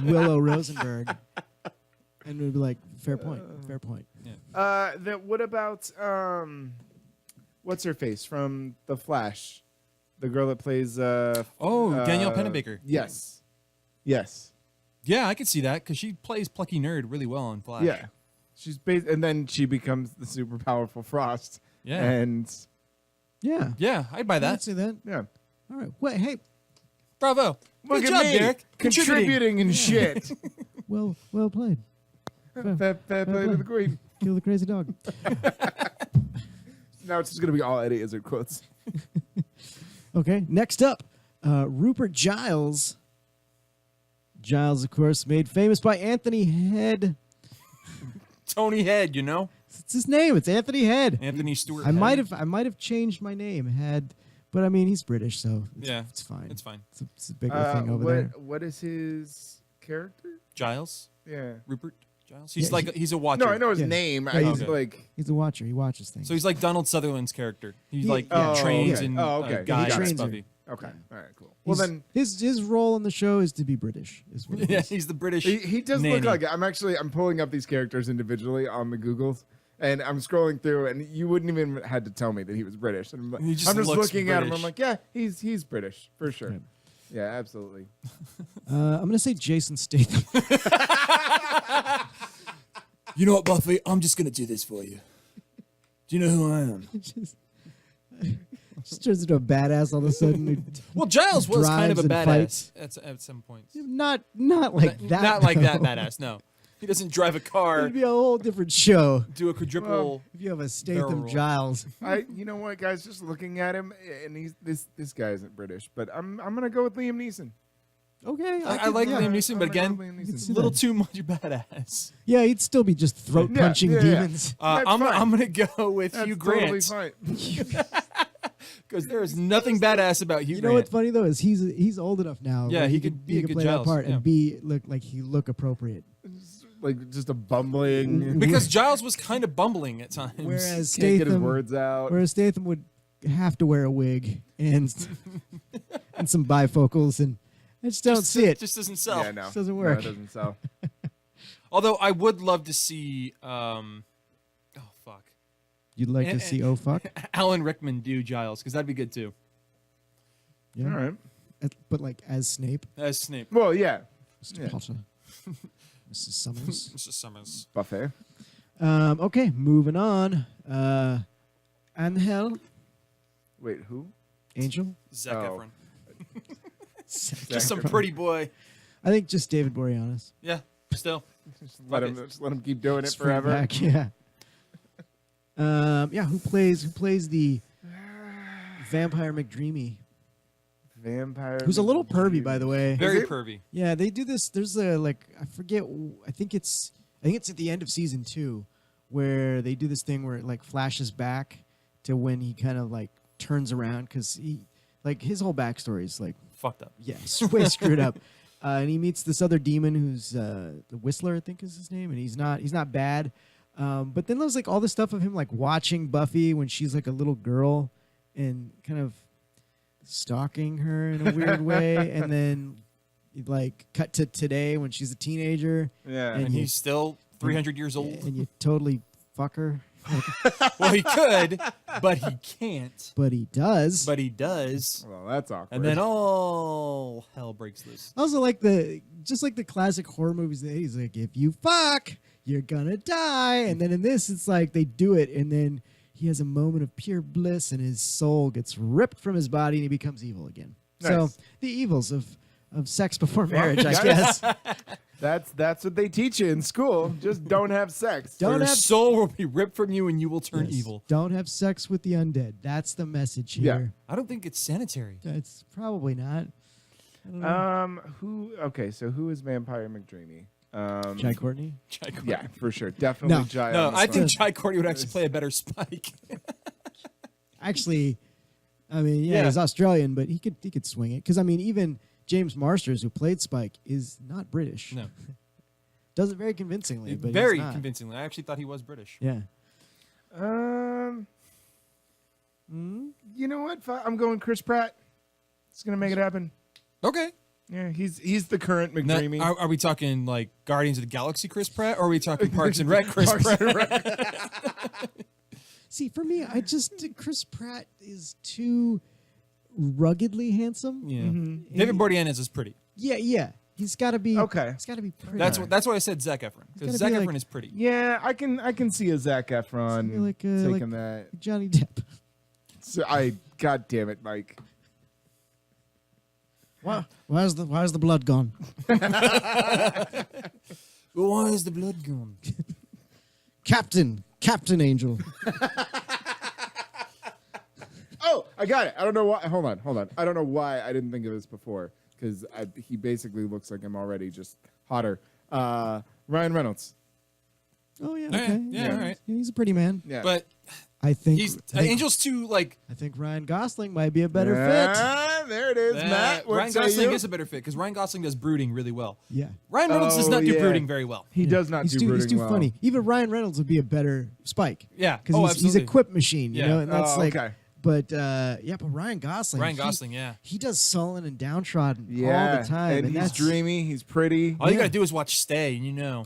Willow Rosenberg, and it would be like fair point. Fair point. Yeah. What about what's her face from The Flash, the girl that plays Danielle Pennebaker. Yes. Yes. Yeah, I could see that because she plays plucky nerd really well on Flash. Yeah. She's and then she becomes the super powerful Frost. Yeah. And yeah, I'd buy that. I'd say that. Yeah. All right. Wait. Hey. Bravo. Look Good at job, me, Derek. contributing and shit. Well played. Fair play to the queen. Kill the crazy dog. Now it's just gonna be all Eddie Izzard quotes. Okay. Next up, Rupert Giles. Giles, of course, made famous by Anthony Head. Tony Head, It's his name. It's Anthony Head. Anthony Stewart. I might have changed my name, Head, but I mean he's British, so it's fine. It's fine. It's a bigger thing over there. What is his character? Giles. Yeah. Rupert Giles. He's Yeah, he's a watcher. No, I know his Yeah. name. Yeah, He's okay. like He's a watcher. He watches things. So he's like Donald Sutherland's character. He Yeah. trains okay. and okay. guides He trains her. Buffy. Okay. All right. Cool. Well then, his role in the show is to be British. Is what it Yeah, is. he's the British. he does nanny. look like it. I'm pulling up these characters individually on the Googles, and I'm scrolling through, and you wouldn't even had to tell me that he was British. And He just I'm just looks looking at him. British. I'm like, yeah, he's British for sure. Yeah, absolutely. I'm gonna say Jason Statham. You know what, Buffy? I'm just gonna do this for you. Do you know who I am? Just turns into a badass all of a sudden. Well, Giles was kind of a drives and badass fights. at some points. Not like that. Not like that though. badass. No, he doesn't drive a car. It'd be a whole different show Do a quadruple. if you have a barrel Statham roll. Giles. You know what, guys? Just looking at him, and this guy isn't British, but I'm gonna go with Liam Neeson. Okay, I like Liam Neeson, but again, Liam it's Neeson. a little too much badass. Yeah, he'd still be just throat punching yeah. demons. That's I'm fine. gonna go with That's Hugh totally Grant fine. because there is nothing badass about Hugh You know Grant. what's funny though is he's old enough now. Yeah, where he could be a good play that Giles, part yeah. and look appropriate. Like just a bumbling. Because Giles was kind of bumbling at times. Whereas Can't get his Statham, words out. Statham would have to wear a wig and and some bifocals, and I just don't see it. Just doesn't sell. Yeah, no, It doesn't No, work. it doesn't sell. Although I would love to see, oh fuck, You'd like to see oh fuck, Alan Rickman do Giles because that'd be good too yeah. All right. But like as Snape, as Snape. Well, yeah. Mr. Yeah. Potter, Mrs. Summers. Mr. Summers. Buffet. Okay, moving on. Angel, Wait, who? Angel. Zac Oh. Efron. Just some pretty boy. I think just David Boreanaz. Yeah, still. Just let him keep doing it Just bring forever. back, yeah. Yeah. Who plays the vampire McDreamy? Vampire. Who's a little pervy, by the way. Very it? pervy. Yeah, they do this. There's a I forget. I think it's at the end of season 2, where they do this thing where it like flashes back to when he kind of like turns around because he his whole backstory is like Fucked up. yeah, way screwed up. And he meets this other demon who's the Whistler, I think is his name, and he's not bad. But then there's like all this stuff of him like watching Buffy when she's like a little girl and kind of stalking her in a weird way, and then like cut to today when she's a teenager. Yeah. And you- he's still 300 years old. and you totally fuck her. Well, he could, but he can't. But he does. But he does. Well, that's awkward. And then all hell breaks loose. I also like the classic horror movies of the 80s, like if you fuck, you're gonna die. And then in this, it's like they do it, and then he has a moment of pure bliss, and his soul gets ripped from his body, and he becomes evil again. So Nice. the evils of sex before marriage, I guess. That's what they teach you in school. Just don't have sex. Don't Your have soul will be ripped from you and you will turn Yes. evil. Don't have sex with the undead. That's the message Yeah. here. I don't think it's sanitary. That's probably not. I don't know. Who? Okay, so who is Vampire McDreamy? Jai Courtney. Jai Courtney. Yeah, for sure. Definitely No. Jai. No, on this I think one. Jai Courtney would actually play a better Spike. Actually, I mean, yeah, Yeah. he's Australian, but he could swing it because I mean, even James Marsters, who played Spike, is not British. No. Does it very convincingly, but Very he's not. convincingly. I actually thought he was British. Yeah. You know what? I'm going Chris Pratt. It's gonna make it happen. Okay. Yeah, he's the current Now, McDreamy. are we talking like Guardians of the Galaxy Chris Pratt, or are we talking Parks and Rec Chris Parks and Pratt? See, for me, Chris Pratt is too ruggedly handsome. Yeah. David Boreanaz is pretty. Yeah. He's got to be Okay. He's got to be pretty. That's why I said Zac Efron, because gotta Zac be Efron like- is pretty. Yeah, I can see a Zac Efron be like, taking like- that. Johnny Depp. So God damn it, Mike. Where's the blood gone? Why is the blood gone? Captain Angel. Oh, I got it. I don't know why. Hold on. I don't know why I didn't think of this before because he basically looks like him already, just hotter. Ryan Reynolds. Oh yeah, Yeah, okay. yeah, all right. He's a pretty man. Yeah, But I think Angel's too like. I think Ryan Gosling might be a better fit. Ah, there it is, Matt. What Ryan say Gosling you? is a better fit because Ryan Gosling does brooding really well. Yeah. Ryan Reynolds does Oh, not do yeah. brooding very well. He does not He's do too, brooding he's too well. funny. Even Ryan Reynolds would be a better Spike. Yeah. Because Oh, he's a absolutely. quip machine, you Yeah. know, and that's Oh, like. okay. But but Ryan Gosling. Ryan Gosling, yeah. He does sullen and downtrodden Yeah, all the time, and he's that's dreamy. He's pretty. All you Yeah. gotta do is watch Stay, and you know,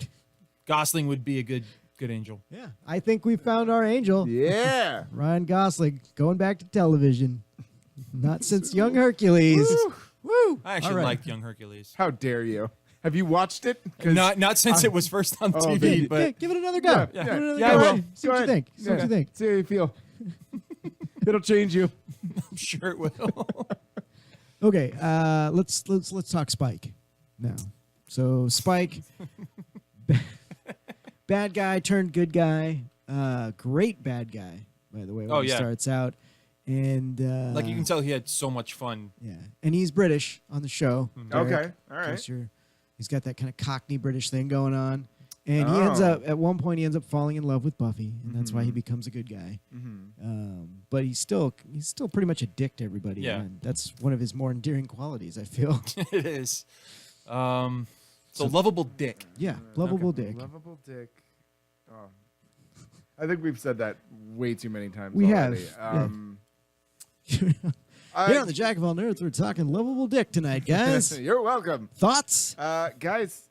Gosling would be a good angel. Yeah, I think we found our angel. Yeah. Ryan Gosling going back to television. Not since Young Hercules. Woo! I actually All right. liked Young Hercules. How dare you? Have you watched it? 'Cause- Not since it was first on Oh, TV, then- but Give it another go. Yeah, Give it another yeah, go. I will. See what you think. See what you think. See how you feel. It'll change you. I'm sure it will. Okay, let's talk Spike now. So Spike, bad guy turned good guy. Great bad guy, by the way. When Oh, he yeah. starts out, and Like you can tell he had so much fun. yeah, and he's British on the show. Derek, Okay, all in right. case he's got that kind of Cockney British thing going on, and he ends up at one point he ends up falling in love with Buffy, and that's why he becomes a good guy. But he's still pretty much a dick to everybody. Yeah. And that's one of his more endearing qualities, I feel. It is. So lovable dick. Yeah, lovable dick. Lovable dick. Oh. I think we've said that way too many times. We already. have, Here on the Jack of All Nerds, we're talking lovable dick tonight, guys. You're welcome. Thoughts? Guys,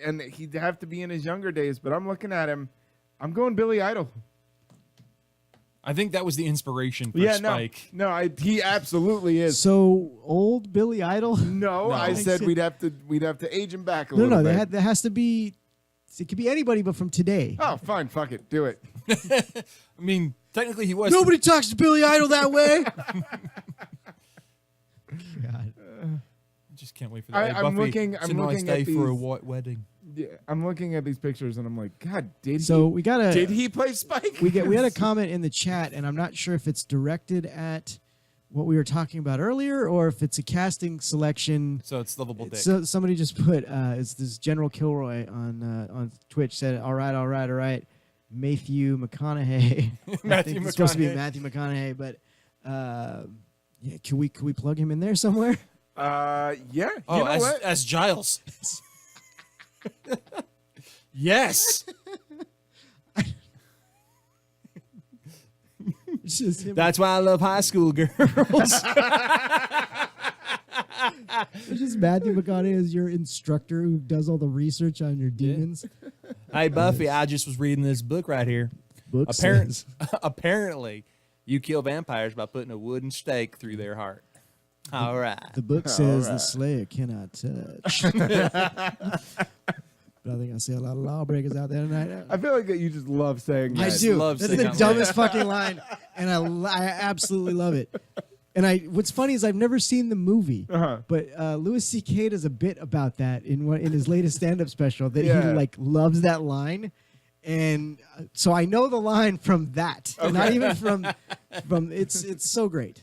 and he'd have to be in his younger days, but I'm looking at him. I'm going Billy Idol. I think that was the inspiration for Yeah, Spike. no, he absolutely is. So old Billy Idol? No, I said we'd have to age him back a No, little no, bit. there has to be. It could be anybody, but from today. Oh, fine, fuck it, do it. I mean, technically he was. Nobody talks to Billy Idol that way. God. I just can't wait for that. Hey, I'm Buffy, looking. it's I'm a nice looking day at for a these. white wedding. Yeah, I'm looking at these pictures and I'm like, God, So we got did he play Spike? We had a comment in the chat, and I'm not sure if it's directed at what we were talking about earlier or if it's a casting selection. So it's lovable dick. So somebody just put it's this General Kilroy on Twitch said, all right, Matthew McConaughey. I Matthew think it's supposed to be McConaughey. Matthew McConaughey, but yeah, can we plug him in there somewhere? Yeah. You Oh, know as, what? as Giles. Yes. It's just him. That's why I love high school girls. It's just Matthew McConaughey is your instructor who does all the research on your demons. Hey, Buffy, I just was reading this book right here. Book Apparent- says. Apparently, you kill vampires by putting a wooden stake through their heart. All right. The book says the Slayer cannot touch. But I think I see a lot of lawbreakers out there tonight. I feel like that you just love saying that. I do. love That's saying the that dumbest fucking line, and I absolutely love it. And what's funny is I've never seen the movie, but Louis C.K. does a bit about that in his latest stand-up special that he like loves that line, and so I know the line from that, not even from it's so great.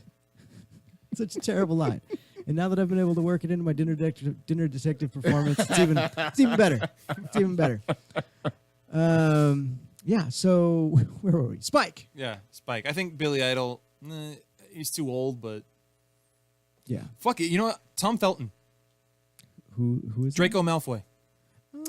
Such a terrible line. And now that I've been able to work it into my dinner detective performance, it's even better. It's even better. Yeah. So where were we? Spike. Yeah, Spike. I think Billy Idol, he's too old, but Yeah. fuck it. You know what? Tom Felton. Who is Draco Malfoy.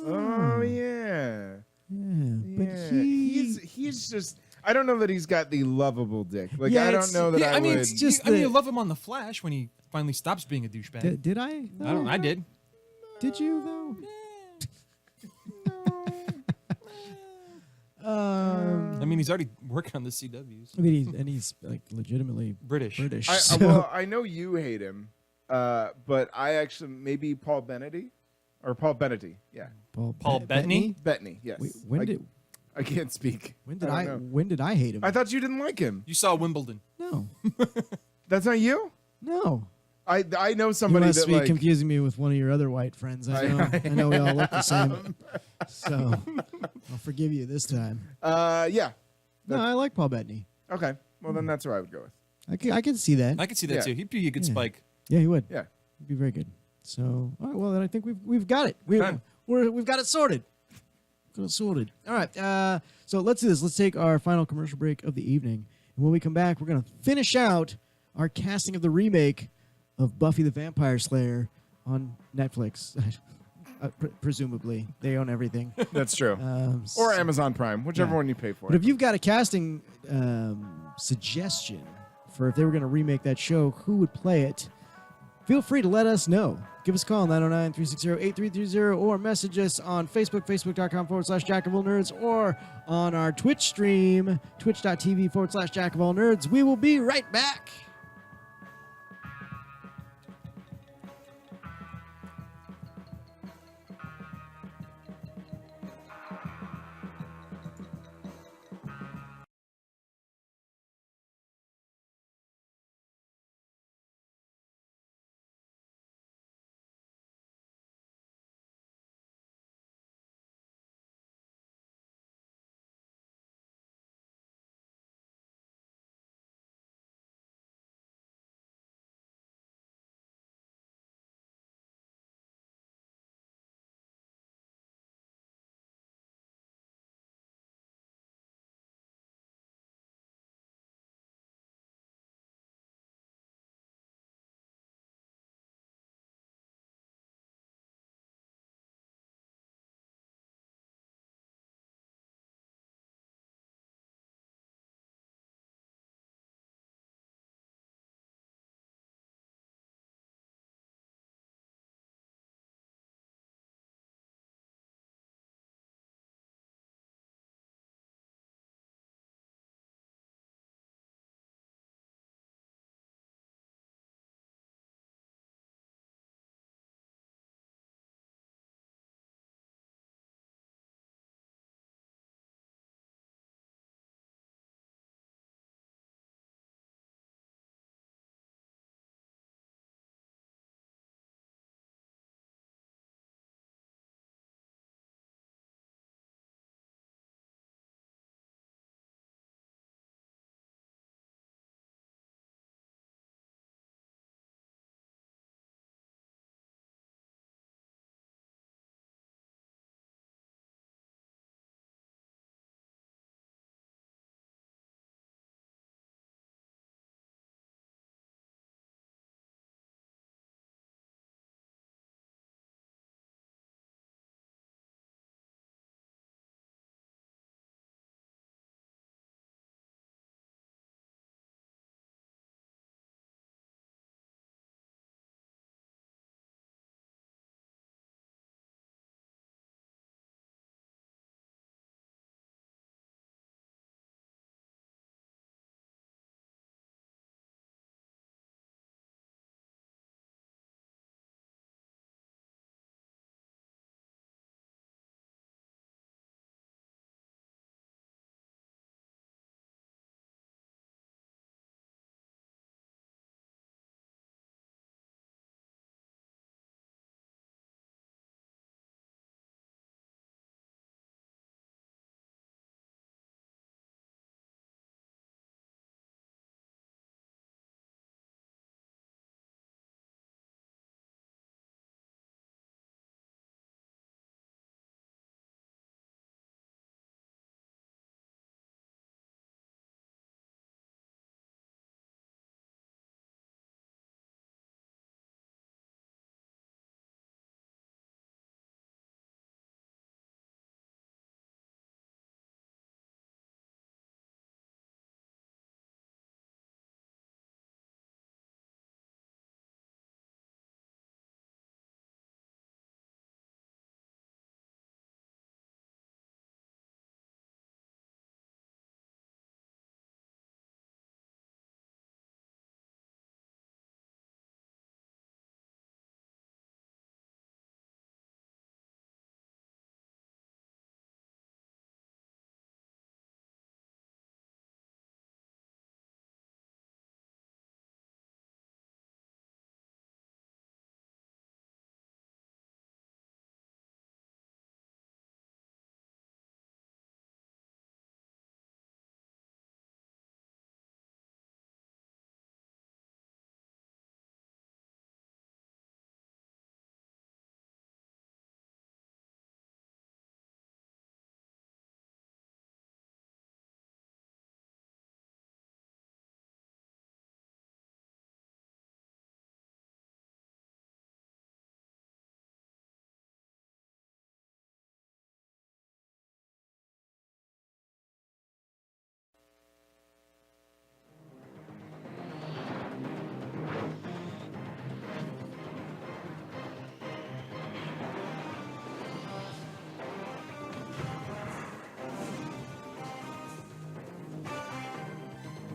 Oh yeah. Yeah, but Yeah. he. He's just. I don't know that he's got the lovable dick. Like Yeah, I don't it's- know that Yeah, I mean, would. it's just I mean, the- you love him on The Flash when he finally stops being a douchebag. Did I? I don't. I did. Did you though? I mean, he's already working on the CWs. I mean, he's like legitimately British. British. I, so- well, I know you hate him, but I actually maybe Paul Bettany or Paul Bettany. Yeah, Paul Bettany? Bettany. Yes. Wait, when I, did I can't speak. when did don't I know. when did I hate him? I thought you didn't like him. You saw Wimbledon. No, That's not you. no. I know You somebody must that be like. confusing me with one of your other white friends. I know we all look the same. So I'll forgive you this time. Yeah. No, I like Paul Bettany. Okay. Well, then that's who I would go with. I can see that. I could see that Yeah. too. He'd be a good Yeah. Spike. Yeah, he would. Yeah. He'd be very good. So, all right, well, then I think we've got it. Done. We've got it sorted. Got it sorted. All right. So let's do this. Let's take our final commercial break of the evening, and when we come back, we're gonna finish out our casting of the remake of Buffy the Vampire Slayer on Netflix. Presumably, they own everything. That's true. Or Amazon Prime, whichever one you pay for. But if you've got a casting suggestion for if they were going to remake that show, who would play it? Feel free to let us know. Give us a call, 909-360-8330, or message us on Facebook, facebook.com/jackofallnerds, or on our Twitch stream, twitch.tv/jackofallnerds. We will be right back.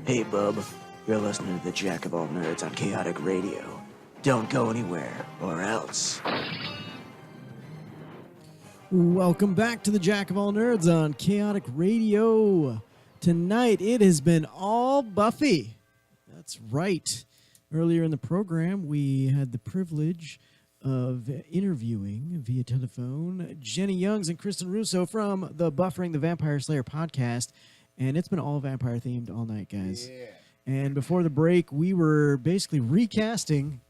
Hey, bub. You're listening to the Jack of All Nerds on Chaotic Radio. Don't go anywhere, or else. Welcome back to the Jack of All Nerds on Chaotic Radio. Tonight it has been all Buffy. That's right. Earlier in the program, we had the privilege of interviewing via telephone Jenny Youngs and Kristen Russo from the Buffering the Vampire Slayer podcast. And it's been all vampire themed all night, guys. Yeah. And before the break, we were basically recasting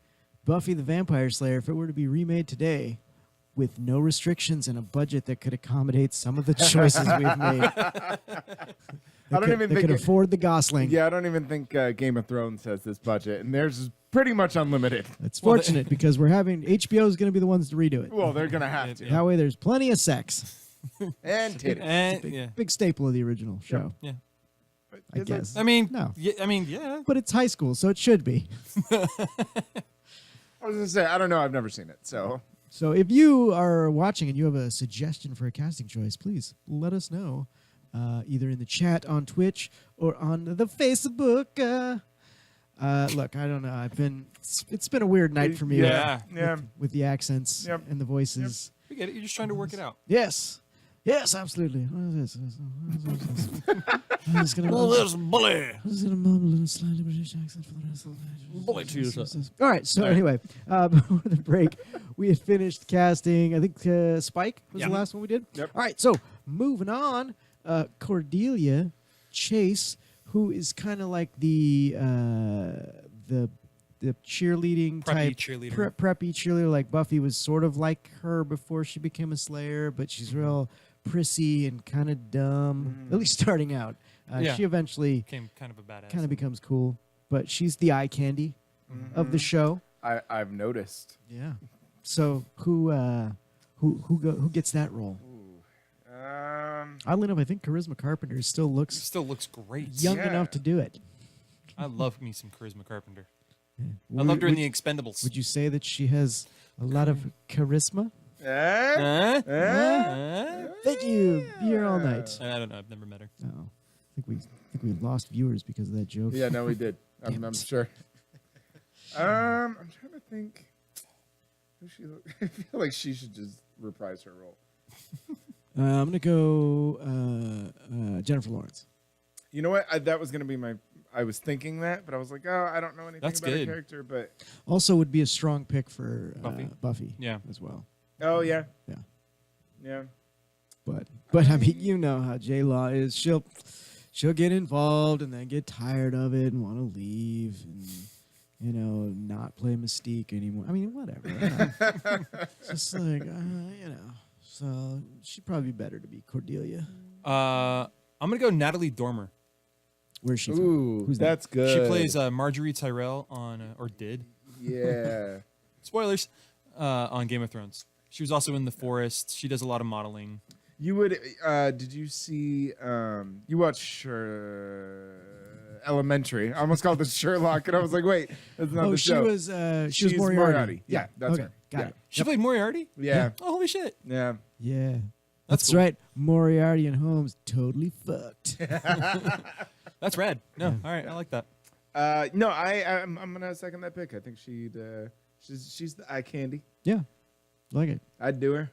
Buffy the Vampire Slayer if it were to be remade today with no restrictions and a budget that could accommodate some of the choices we've made. I don't even think could afford the Gosling. Yeah, I don't even think Game of Thrones has this budget, and theirs is pretty much unlimited. It's fortunate because we're having HBO is going to be the ones to redo it. Well, they're gonna have to. That way, there's plenty of sex and titties. And big staple of the original show. Yeah. I guess. I mean, no. Yeah, I mean, yeah. But it's high school, so it should be. I was gonna say I don't know. I've never seen it, so. So if you are watching and you have a suggestion for a casting choice, please let us know, either in the chat on Twitch or on the Facebook. Look, I don't know. It's been a weird night for me. With the accents and the voices. We get it. You're just trying to work it out. Yes. Yes, absolutely. What is this? I'm just gonna bully. I'm just gonna mumble in a slightly British accent for the rest of the Bully to yourself. All right. So anyway, before the break, we had finished casting. I think Spike was the last one we did. Yep. All right. So moving on, Cordelia Chase, who is kind of like the cheerleading Preppy type cheerleader. preppy cheerleader. Like Buffy was sort of like her before she became a Slayer, but she's real prissy and kind of dumb. At least starting out. She eventually became kind of a badass. kind of becomes cool, but she's the eye candy of the show. I've noticed. Yeah. So who gets that role? Oddly enough, I think Charisma Carpenter still looks great. young enough to do it. I love me some Charisma Carpenter. Yeah. I loved her in The Expendables. Would you say that she has a lot of charisma? Thank you. Be here all night. I don't know. I've never met her. Oh, I think we lost viewers because of that joke. Yeah, no, we did. I'm sure. I'm trying to think. Who she look? I feel like she should just reprise her role. I'm gonna go Jennifer Lawrence. You know what? That was gonna be my. I was thinking that, but I was like, oh, I don't know anything That's about good. her character. But Also, would be a strong pick for Buffy. Yeah. as well. oh yeah, Yeah. But I mean, you know how J Law is. She'll get involved and then get tired of it and want to leave and not play Mystique anymore. I mean, whatever. Just like So she'd probably be better to be Cordelia. I'm gonna go Natalie Dormer. Where's she ooh, from? Who's that's good. She plays Marjorie Tyrell on, or did. Yeah. Spoilers. On Game of Thrones. She was also in The Forest. She does a lot of modeling. You would. Did you see? You watched Elementary. I almost called it Sherlock, and I was like, wait, that's not the show. She was Moriarty. Yeah, that's okay, her. got it. She played Moriarty? Yeah. Oh, holy shit. Yeah. Yeah. That's That's cool. right. Moriarty and Holmes totally fucked. That's rad. No, all right. I like that. No, I'm gonna second that pick. I think she's the eye candy. Yeah. Like it. I'd do her.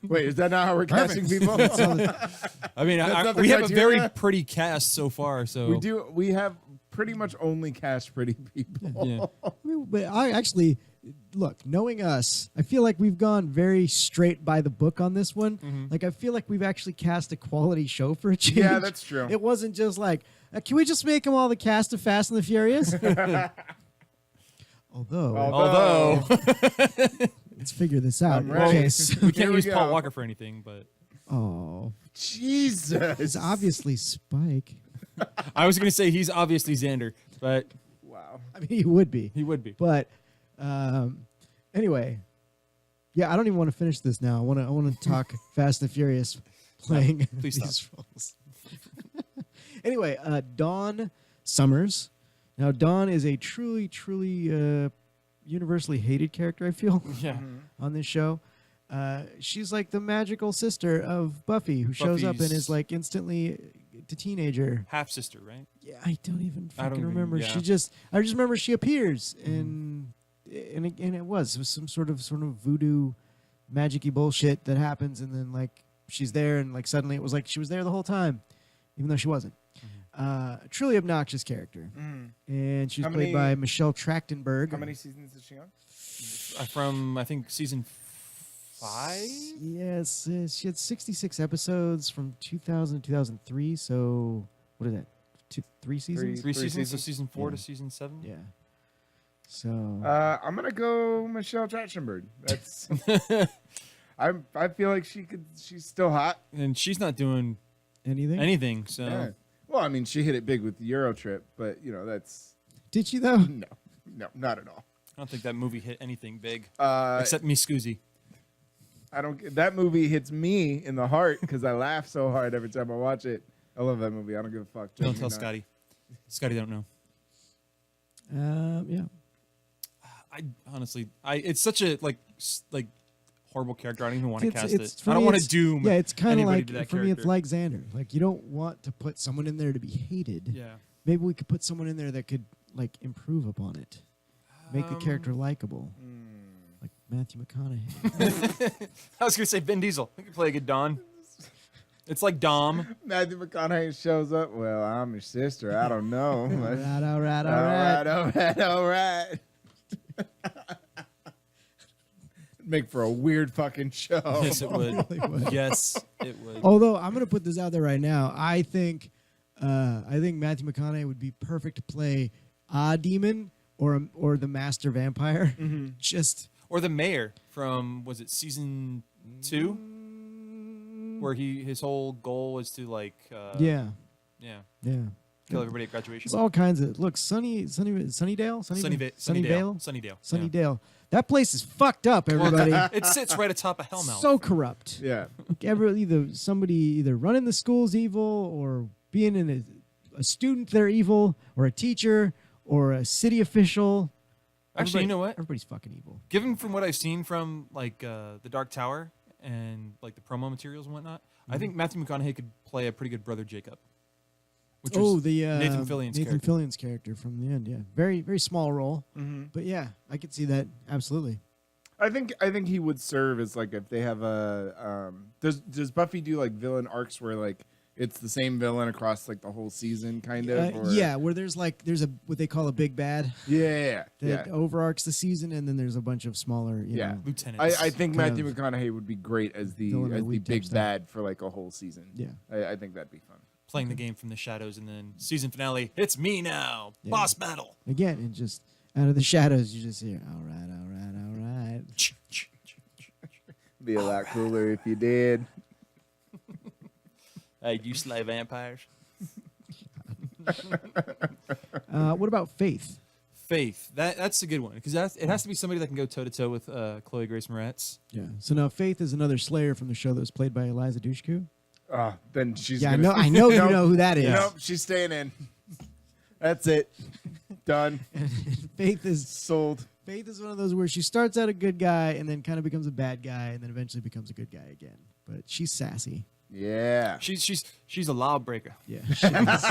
Wait, is that not how we're casting people? I mean, not the we have a very criteria? pretty cast so far. So We do. We have pretty much only cast pretty people. Yeah. But I actually, look, knowing us, I feel like we've gone very straight by the book on this one. Mm-hmm. Like, I feel like we've actually cast a quality show for a change. Yeah, that's true. It wasn't just like, can we just make them all the cast of Fast and the Furious? Although, let's figure this out. I'm ready. Okay, so, we can't Here we use Paul go. Walker for anything, but oh, Jesus. it's obviously Spike. I was going to say he's obviously Xander, but Wow. I mean, he would be. he would be. But anyway, yeah, I don't even want to finish this now. I want to talk Fast and Furious playing please these roles. Anyway, Dawn Summers. Now, Dawn is a truly universally hated character, I feel, Yeah. on this show. She's like the magical sister of Buffy, who shows up and Buffy's- is like instantly the teenager. Half sister, right? Yeah, I don't even I don't fucking even- remember. yeah. I just remember she appears, and it was some sort of voodoo, magic-y bullshit that happens, and then like she's there, and like suddenly it was like she was there the whole time, even though she wasn't. A truly obnoxious character, and she was played by Michelle Trachtenberg. How many seasons is she on? From I think season 5. Yes, she had 66 episodes from 2000 to 2003. So what is that? 3 seasons? Three seasons, so seasons? season 4 to Yeah. season 7. Yeah. So I'm gonna go Michelle Trachtenberg. That's I feel like she's still hot. And she's not doing anything? So Yeah. Well, I mean, she hit it big with the Euro Trip, but you know that's Did she though? no, not at all. I don't think that movie hit anything big Uh, except me Scoozy. I don't. That movie hits me in the heart because I laugh so hard every time I watch it. I love that movie. I don't give a fuck. Don't Judge me tell not. Scotty. Scotty don't know. Yeah. I honestly, it's such a like horrible character. I don't even want to cast it. For I don't me, want to it's- doom. Yeah, it's kind of anybody like to that for me, it's character. like Xander. Like you don't want to put someone in there to be hated. Yeah. Maybe we could put someone in there that could like improve upon it, make the character likable, like Matthew McConaughey. I was gonna say Vin Diesel. He could play a good Don. It's like Dom. Matthew McConaughey shows up. Well, I'm your sister. I don't know. all right. all right. Make for a weird fucking show. Yes, it would. Really would. Yes, it would. Although I'm gonna put this out there right now, I think Matthew McConaughey would be perfect to play a demon or the master vampire. Just Or the mayor from was it season 2, where his whole goal was to like yeah. kill everybody at graduation. It's all kinds of look. Sunnydale. Yeah. That place is fucked up. Everybody. It sits right atop of Hellmouth. So corrupt. Yeah. Either running the school's evil or being in a student they're evil or a teacher or a city official. Actually, you know what? Everybody's fucking evil. Given from what I've seen from like the Dark Tower and like the promo materials and whatnot, I think Matthew McConaughey could play a pretty good brother Jacob. Which was Nathan Fillion's character. From the end. Yeah, very very small role, but yeah, I could see that absolutely. I think he would serve as like if they have a does Buffy do like villain arcs where like it's the same villain across like the whole season kind of or? Yeah, where there's a what they call a big bad Yeah. that overarcs the season, and then there's a bunch of smaller lieutenants. I think kind Matthew of McConaughey would be great as the villain of the week type big stuff. bad for like a whole season. Yeah. I think that'd be fun. Playing the game from the shadows, and then season finale, it's me now, boss battle. Again, and just out of the shadows, you just hear, all right. Be a lot cooler if you did. Hey, you slay vampires. What about Faith? Faith, that's a good one because it has to be somebody that can go toe to toe with Chloe Grace Moretz. Yeah. So now Faith is another Slayer from the show that was played by Eliza Dushku. Then she's Yeah, gonna I know you Nope. know who that is. Nope, she's staying in. That's it. Done. Faith is Sold. Faith is one of those where she starts out a good guy and then kind of becomes a bad guy and then eventually becomes a good guy again. But she's sassy. Yeah. She's a lawbreaker. Yeah, she is.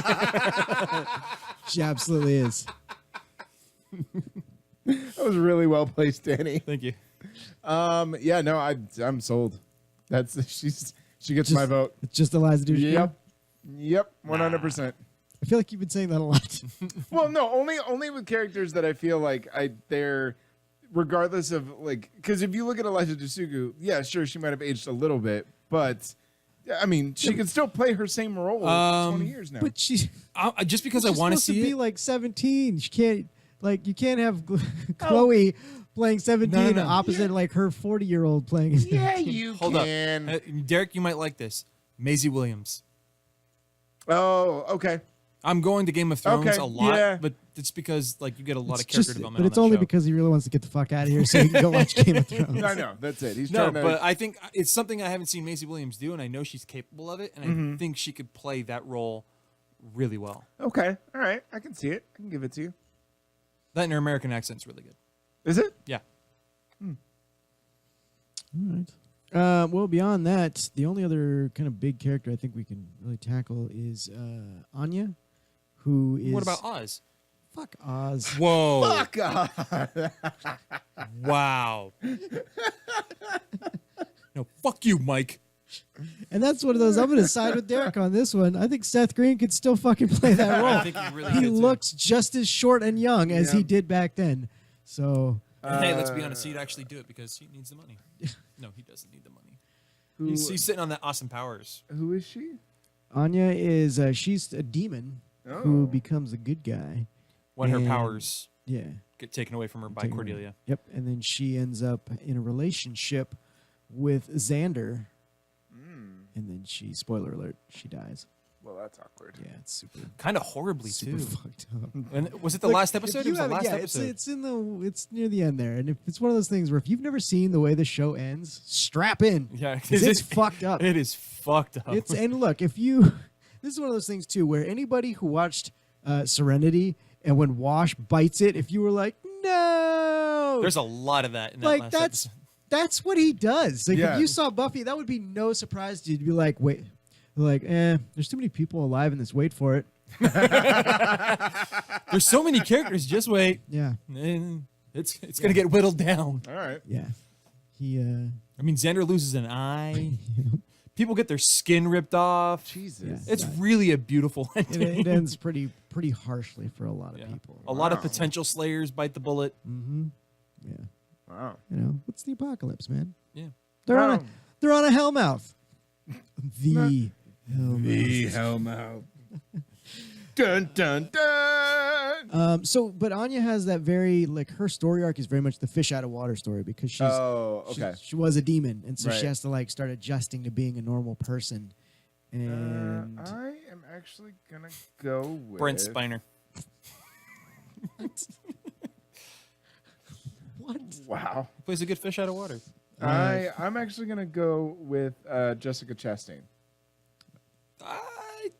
She absolutely is. That was really well placed, Danny. Thank you. Yeah, no, I'm sold. She gets my vote. It's just Eliza Dushku. Yep, 100%. I feel like you've been saying that a lot. Well, no, only with characters that I feel like they're regardless of like because if you look at Eliza Dushku, yeah, sure, she might have aged a little bit, but I mean, she can still play her same role for 20 years now. But she's just because I want to see be it. like 17. She can't you can't have Chloe playing 17 No. opposite like her 40-year-old playing. Yeah, you Hold can. up, Derek, you might like this. Maisie Williams. Oh, okay. I'm going to Game of Thrones Okay, a lot, yeah. but it's because like you get a lot of It's character just- development. but it's on that only show. because he really wants to get the fuck out of here so he can go watch Game of Thrones. I know that's it. He's No, trying to. but I think it's something I haven't seen Maisie Williams do, and I know she's capable of it, and I think she could play that role really well. Okay, all right, I can see it. I can give it to you. That and her American accent's really good. Is it? Yeah. All right. Well, beyond that, the only other kind of big character I think we can really tackle is Anya, who is. What about Oz? Fuck Oz. Whoa. Fuck off. Wow. No, fuck you, Mike. And that's one of those. I'm going to side with Derek on this one. I think Seth Green could still fucking play that role. I think he really He could, too. looks just as short and young as he did back then. So. And hey, let's be honest. He'd actually do it because he needs the money. No, he doesn't need the money. He's sitting on that Austin Powers. Who is she? Anya is she's a demon who becomes a good guy When her powers get taken away from her by taken away. Cordelia. Yep, and then she ends up in a relationship with Xander, and then spoiler alert, she dies. Well, that's awkward. Yeah, it's super Kind of horribly, super too. fucked up. And was it the Look, last if episode? you It was the haven't- last yeah, episode. it's near the end there, and if it's one of those things where if you've never seen the way the show ends, strap in. Yeah, 'cause it's fucked up. It is fucked up. And look, this is one of those things too, where anybody who watched Serenity and when Wash bites it, if you were like, no, There's a lot of that in that like last that's episode. that's what he does. Like Yeah. if you saw Buffy, that would be no surprise to you. You'd be like, wait, like, there's too many people alive in this. Wait for it. There's so many characters. Just wait. Yeah, And it's gonna get whittled down. All right. yeah. He I mean, Xander loses an eye. People get their skin ripped off. Jesus. It's really a beautiful it ending. ends pretty harshly for a lot of people. A lot of potential slayers bite the bullet. Mm-hmm. Yeah. Wow. You know, what's the apocalypse, man? Yeah. They're Wow. they're on a hellmouth. The hellmouth. Hellmouth. Dun dun dun. But Anya has that very like her story arc is very much the fish out of water story because she's okay. she was a demon and so Right. she has to like start adjusting to being a normal person. And I am actually gonna go with Brent Spiner. what? Wow. Plays a good fish out of water. I'm actually gonna go with Jessica Chastain.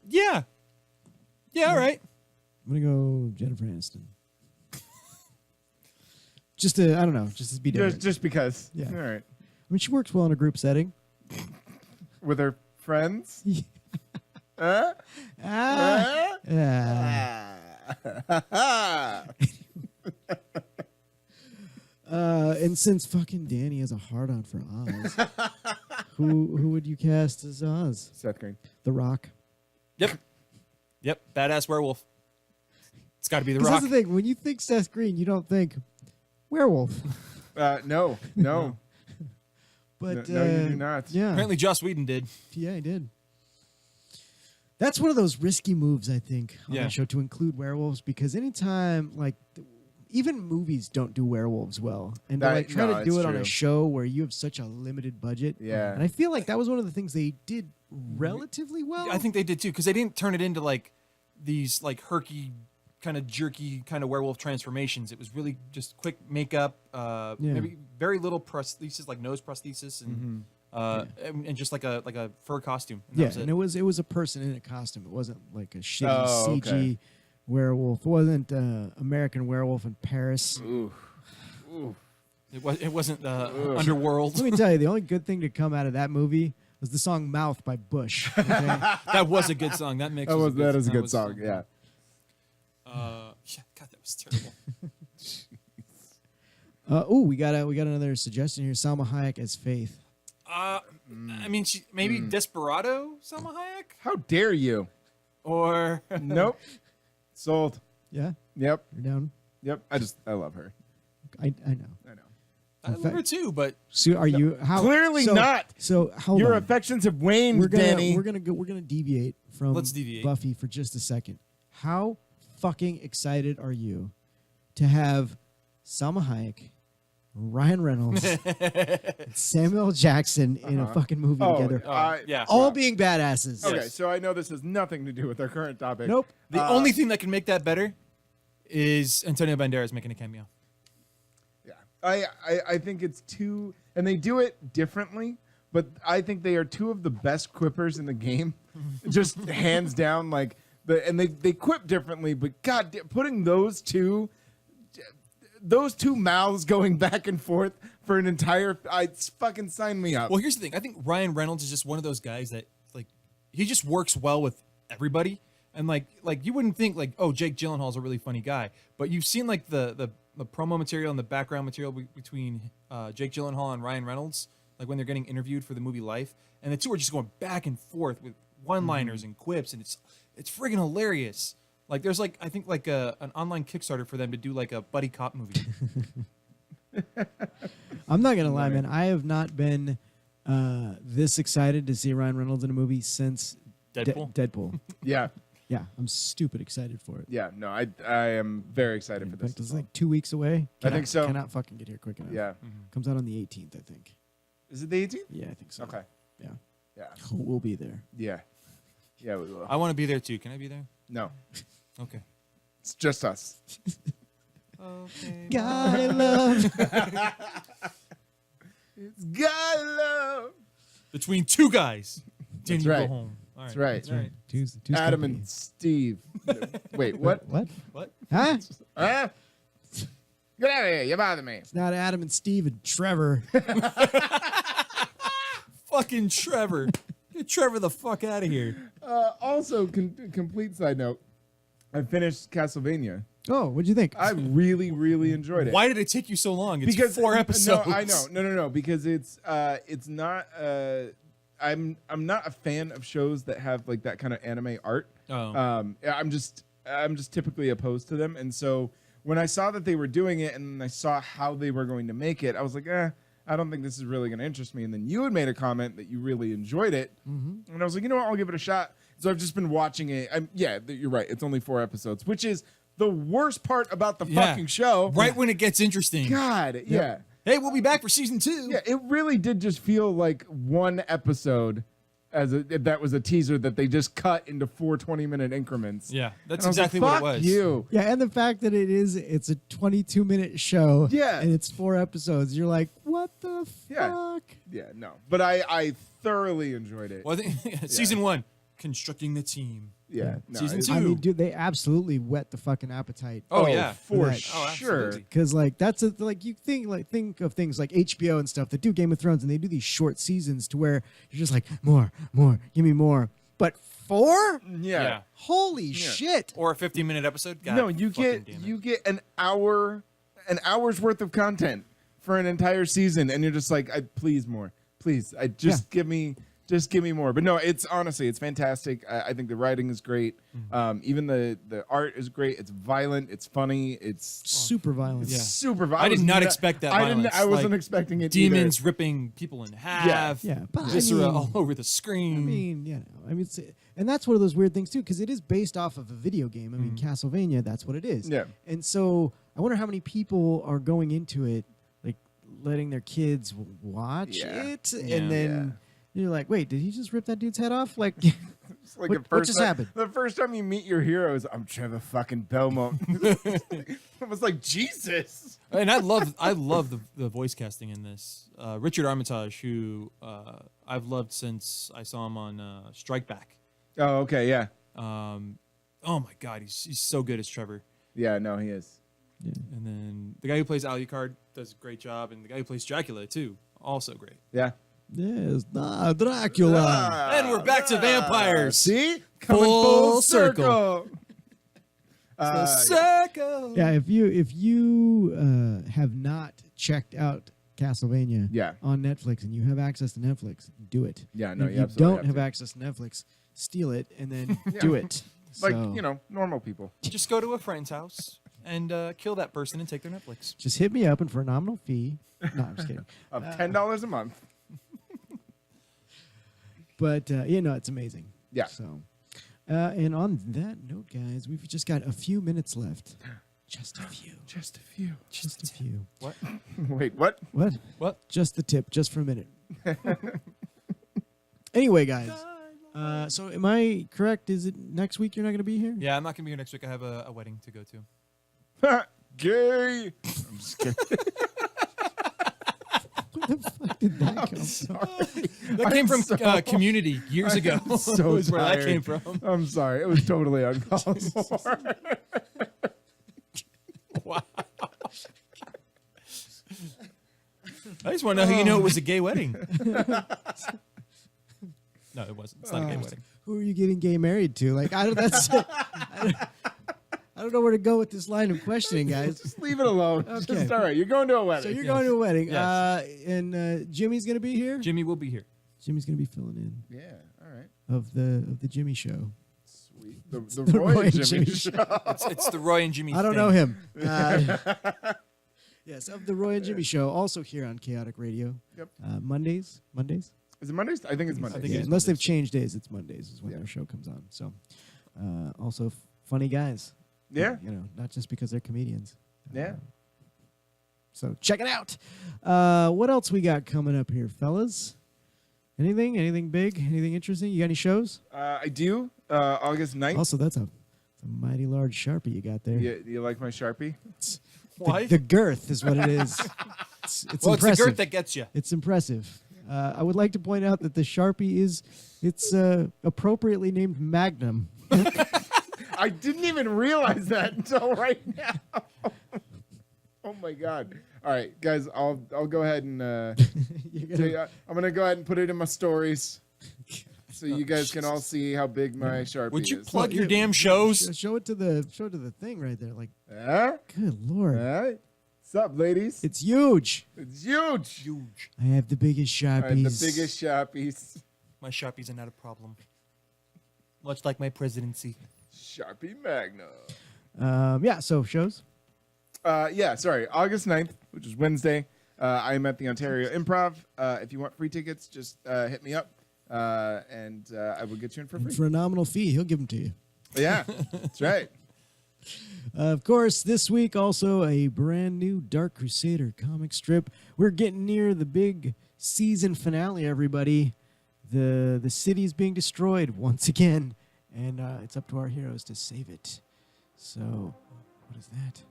Yeah. Yeah, all right. I'm gonna go Jennifer Aniston. Just to I don't know, just to be different. Just because. Yeah. All right. I mean, she works well in a group setting. With her friends. Ah. And since fucking Danny has a hard on for Oz, who would you cast as Oz? Seth Green. The Rock. Yep. Badass werewolf. It's got to be the 'Cause Rock. that's the thing. When you think Seth Green, you don't think werewolf. No. But No, you do not. Yeah, Apparently, Joss Whedon did. yeah, he did. That's one of those risky moves, I think, on Yeah. the show to include werewolves because anytime, like, even movies don't do werewolves well, and to That- like try no, to do it's it on a true. show where you have such a limited budget. Yeah. and I feel like that was one of the things they did relatively well. I think they did too because they didn't turn it into like these like herky kind of jerky kind of werewolf transformations. It was really just quick makeup, maybe very little prosthesis, like nose prosthesis, and and just like a fur costume. And that yeah, was and it was a person in a costume. It wasn't like a shitty Oh, CG okay. werewolf. It wasn't American Werewolf in Paris. Ooh. It wasn't Underworld. Let me tell you, the only good thing to come out of that movie was the song "Mouth" by Bush. Okay? That was a good song. That mix. That is a good was song. Yeah. Yeah, God, that was terrible. We got another suggestion here. Salma Hayek as Faith. I mean, maybe Desperado, Salma Hayek, How dare you? or Nope. Sold. Yeah, Yep. you're down. Yep. I love her. I know. I know. I love her too. But So are you? How Clearly so- not. So hold Your on. affections have waned, We're Danny. gonna deviate from Let's deviate. Buffy for just a second. How fucking excited are you to have Salma Hayek, Ryan Reynolds, and Samuel L. Jackson in a fucking movie together, yeah, all being badasses? Okay, so I know this has nothing to do with our current topic. Nope. the only thing that can make that better is Antonio Banderas making a cameo. Yeah, I think it's two, and they do it differently, but I think they are two of the best quippers in the game, just hands down. Like and they quip differently, but God, putting those two, those two mouths going back and forth for an entire. Fucking sign me up. Well, here's the thing. I think Ryan Reynolds is just one of those guys that like he just works well with everybody, and like you wouldn't think like, oh, Jake Gyllenhaal's a really funny guy, but you've seen like the promo material and the background material between Jake Gyllenhaal and Ryan Reynolds, like when they're getting interviewed for the movie Life, and the two are just going back and forth with one-liners and quips, and it's friggin' hilarious. Like there's like I think like an online Kickstarter for them to do like a buddy cop movie. I'm not gonna lie, man. I have not been this excited to see Ryan Reynolds in a movie since Deadpool. Deadpool. Yeah. Yeah, I'm stupid excited for it. Yeah, no, I am very excited for In this. fact, it's like 2 weeks away. I think so. Cannot fucking get here quick enough. Yeah. Comes out on the 18th, I think. Is it the 18th? Yeah, I think so. Okay. Yeah. Yeah. We'll be there. Yeah. Yeah, we will. I want to be there too. Can I be there? No. Okay. It's just us. Okay. Guy love. It's guy love. Between two guys. Then That's you right. go home. All That's right. right. That's right. Two's Adam company. and Steve. Wait, what? What? What? Huh? Huh? Get out of here. You bother me. It's not Adam and Steve and Trevor. Fucking Trevor. Get Trevor the fuck out of here. Also, complete side note, I finished Castlevania. Oh, what'd you think? I really, really enjoyed it. Why did it take you so long? It's Because 4 episodes. No, I know. No. Because it's not. I'm not a fan of shows that have like that kind of anime art. Oh. I'm just typically opposed to them, and so when I saw that they were doing it, and I saw how they were going to make it, I was like, I don't think this is really going to interest me. And then you had made a comment that you really enjoyed it, and I was like, you know what, I'll give it a shot. So I've just been watching it. You're right. It's only 4 episodes, which is the worst part about the fucking show. Right when it gets interesting. God, yeah. Hey, we'll be back for season 2. Yeah, it really did just feel like one episode that was a teaser that they just cut into 4 20-minute increments. Yeah, that's And I was like, exactly what it "Fuck was. you. Yeah, and the fact that it's a 22-minute show. Yeah. And it's 4 episodes. You're like, what the Yeah. fuck? Yeah, no. But I thoroughly enjoyed it. Well, I think season 1, constructing the team. Yeah. No, Season it's- 2. I mean, dude, they absolutely whet the fucking appetite. Oh, yeah. For Right. sure. Because like that's like you think of things like HBO and stuff that do Game of Thrones and they do these short seasons to where you're just like more, give me more. But 4? Yeah. Holy shit! Or a 15-minute episode. God, No, you fucking get damn it. you get an hour's worth of content for an entire season, and you're just like, please more, please. Give me more. But no, it's honestly, it's fantastic. I think the writing is great. Even the art is great. It's violent. It's funny. It's Super violent. Yeah. super violent. I did not expect that violence. I wasn't Like, expecting it. Demons either. ripping people in half. Yeah, but I Viscera mean- all over the screen. I mean, yeah. I mean, and that's one of those weird things too, because it is based off of a video game. I mean, Castlevania, that's what it is. Yeah. And so I wonder how many people are going into it, like letting their kids watch Yeah. it, Yeah. and then you're like, wait, did he just rip that dude's head off? Like, It's like What- the what first just time, happened? The first time you meet your heroes, I'm Trevor fucking Belmont. I was like, Jesus. And I love the voice casting in this. Richard Armitage, who I've loved since I saw him on Strike Back. Oh, okay, yeah. Oh my God, he's so good as Trevor. Yeah, no, he is. And then the guy who plays Alucard does a great job, and the guy who plays Dracula too, also great. Yeah. yes, Dracula. And we're back to vampires. See? Coming Full circle. Circle. Yeah, if you have not checked out Castlevania Yeah. on Netflix and you have access to Netflix, do it. Yeah, And no, if you you absolutely don't have have to. access to Netflix, steal it and then do it. Like, So, normal people. Just go to a friend's house and kill that person and take their Netflix. just hit me up and for a nominal fee. No, I'm just kidding. Of $10 a month. But it's amazing. Yeah. So, and on that note, guys, we've just got a few minutes left. Just a few. Just a few. Just a few. What? Wait, what? What? What? Just the tip, just for a minute. Anyway, guys. So am I correct? Is it next week you're not going to be here? Yeah, I'm not gonna be here next week. I have a wedding to go to. Gay. I'm just kidding. Where the fuck did that come from? That came from Community years ago. So is where that tired. came from. I'm sorry. It was totally uncalled for. Wow. I just want to know how you know it was a gay wedding. No, it wasn't. It's not a gay wedding. Who are you getting gay married to? Like, I don't. That's. I don't know where to go with this line of questioning, guys. Just leave it alone. Okay. Just, all right, you're going to a wedding. So you're going to a wedding, Yes. and Jimmy's gonna be here. Jimmy will be here. Jimmy's gonna be filling in Yeah, all right. of the Jimmy show. Sweet. The the Roy Roy and and Jimmy Jimmy show. It's the Roy and Jimmy. I don't thing. know him. Yes, of the Roy and Jimmy show, also here on Chaotic Radio. Yep. Mondays. Is it Mondays? I think it's Mondays. I think Yeah, it is unless they've Mondays. changed days, it's Mondays is when Yeah. their show comes on. So, also funny guys. Yeah. You know, not just because they're comedians. Yeah. So check it out. What else we got coming up here, fellas? Anything big? Anything interesting? You got any shows? I do. August 9th. Also, that's a mighty large Sharpie you got there. You like my Sharpie? Why? The girth is what it is. It's Well, it's the impressive. girth that gets you. It's impressive. I would like to point out that the Sharpie it's appropriately named Magnum. I didn't even realize that until right now. Oh my god! All right, guys, I'll go ahead and I'm gonna go ahead and put it in my stories, so you guys can all see how big my Sharpie Would you is. plug your damn shows? Show it to the thing right there. Like, Huh? good lord, All right. What's up, ladies? it's huge. It's huge. Huge. I have the biggest All Sharpies. right, the biggest Sharpies. My Sharpies are not a problem. Much like my presidency. Sharpie Magnum. Yeah. So shows. Sorry. August 9th, which is Wednesday. I'm at the Ontario Improv. If you want free tickets, just hit me up, and I will get you in for free. For a nominal fee, he'll give them to you. Yeah, that's right. Of course, this week also a brand new Dark Crusader comic strip. We're getting near the big season finale, everybody. The city's being destroyed once again, and it's up to our heroes to save it. So, what is that?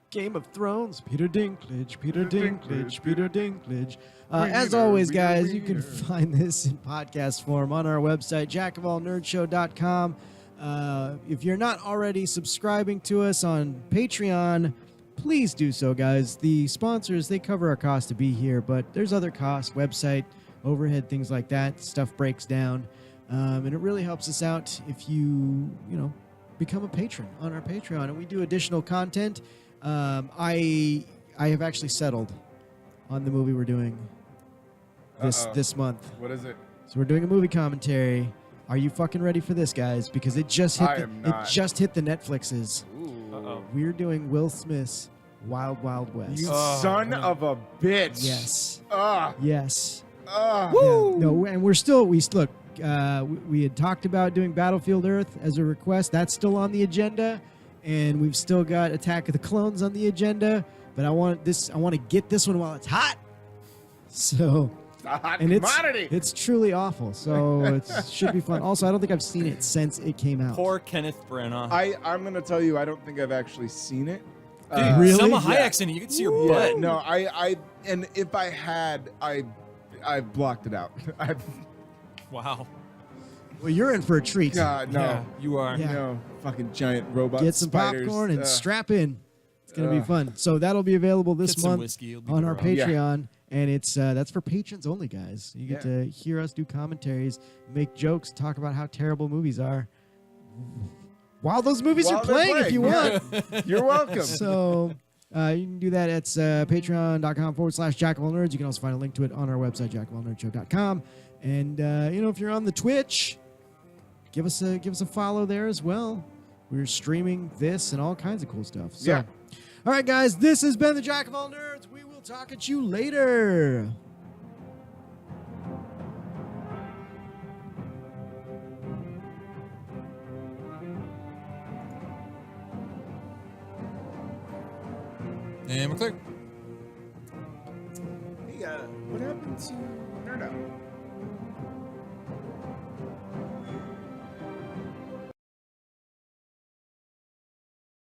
Game of Thrones, Peter Dinklage, Peter Dinklage, Peter Dinklage. As always, guys, you can find this in podcast form on our website, jackofallnerdshow.com. If you're not already subscribing to us on Patreon, please do so, guys. The sponsors, they cover our cost to be here, but there's other costs, website, overhead, things like that. Stuff breaks down. And it really helps us out if you become a patron on our Patreon. And we do additional content. I have actually settled on the movie we're doing this month. What is it? So we're doing a movie commentary. Are you fucking ready for this, guys? Because it just hit I am not. it just hit the Netflixes. Ooh. We're doing Will Smith's Wild Wild West. You son of a bitch. Yes. Ah. Yes. Ah. Yeah. No, and we look. We had talked about doing Battlefield Earth as a request. That's still on the agenda, and we've still got Attack of the Clones on the agenda. But I want to get this one while it's hot. So. A hot And commodity. it's truly awful, so it should be fun. Also, I don't think I've seen it since it came out. Poor Kenneth Branagh. I'm gonna tell you, I don't think I've actually seen it. Dude, Really? Selma Yeah. Hayek's in it. You can see her butt. No, and if I had, I blocked it out. Wow. Well, you're in for a treat. God, no, Yeah, you are. Yeah. no, fucking giant robot. Get some spiders. popcorn and Ugh. strap in. It's gonna be Ugh. fun. So that'll be available this Get some month whiskey, it'll be on our great. Yeah. Patreon, and it's that's for patrons only, guys. You get to hear us do commentaries, make jokes, talk about how terrible movies are, while those movies While are they're playing, if you playing, want. You're welcome. So you can do that at patreon.com/jackofallnerds. You can also find a link to it on our website, jackofallnerdshow.com. And if you're on the Twitch, give us a follow there as well. We're streaming this and all kinds of cool stuff. So, Yeah. all right, guys, this has been the Jack of All Nerds. We will talk at you later. And we're clear. Hey, what happened to Nerd Out?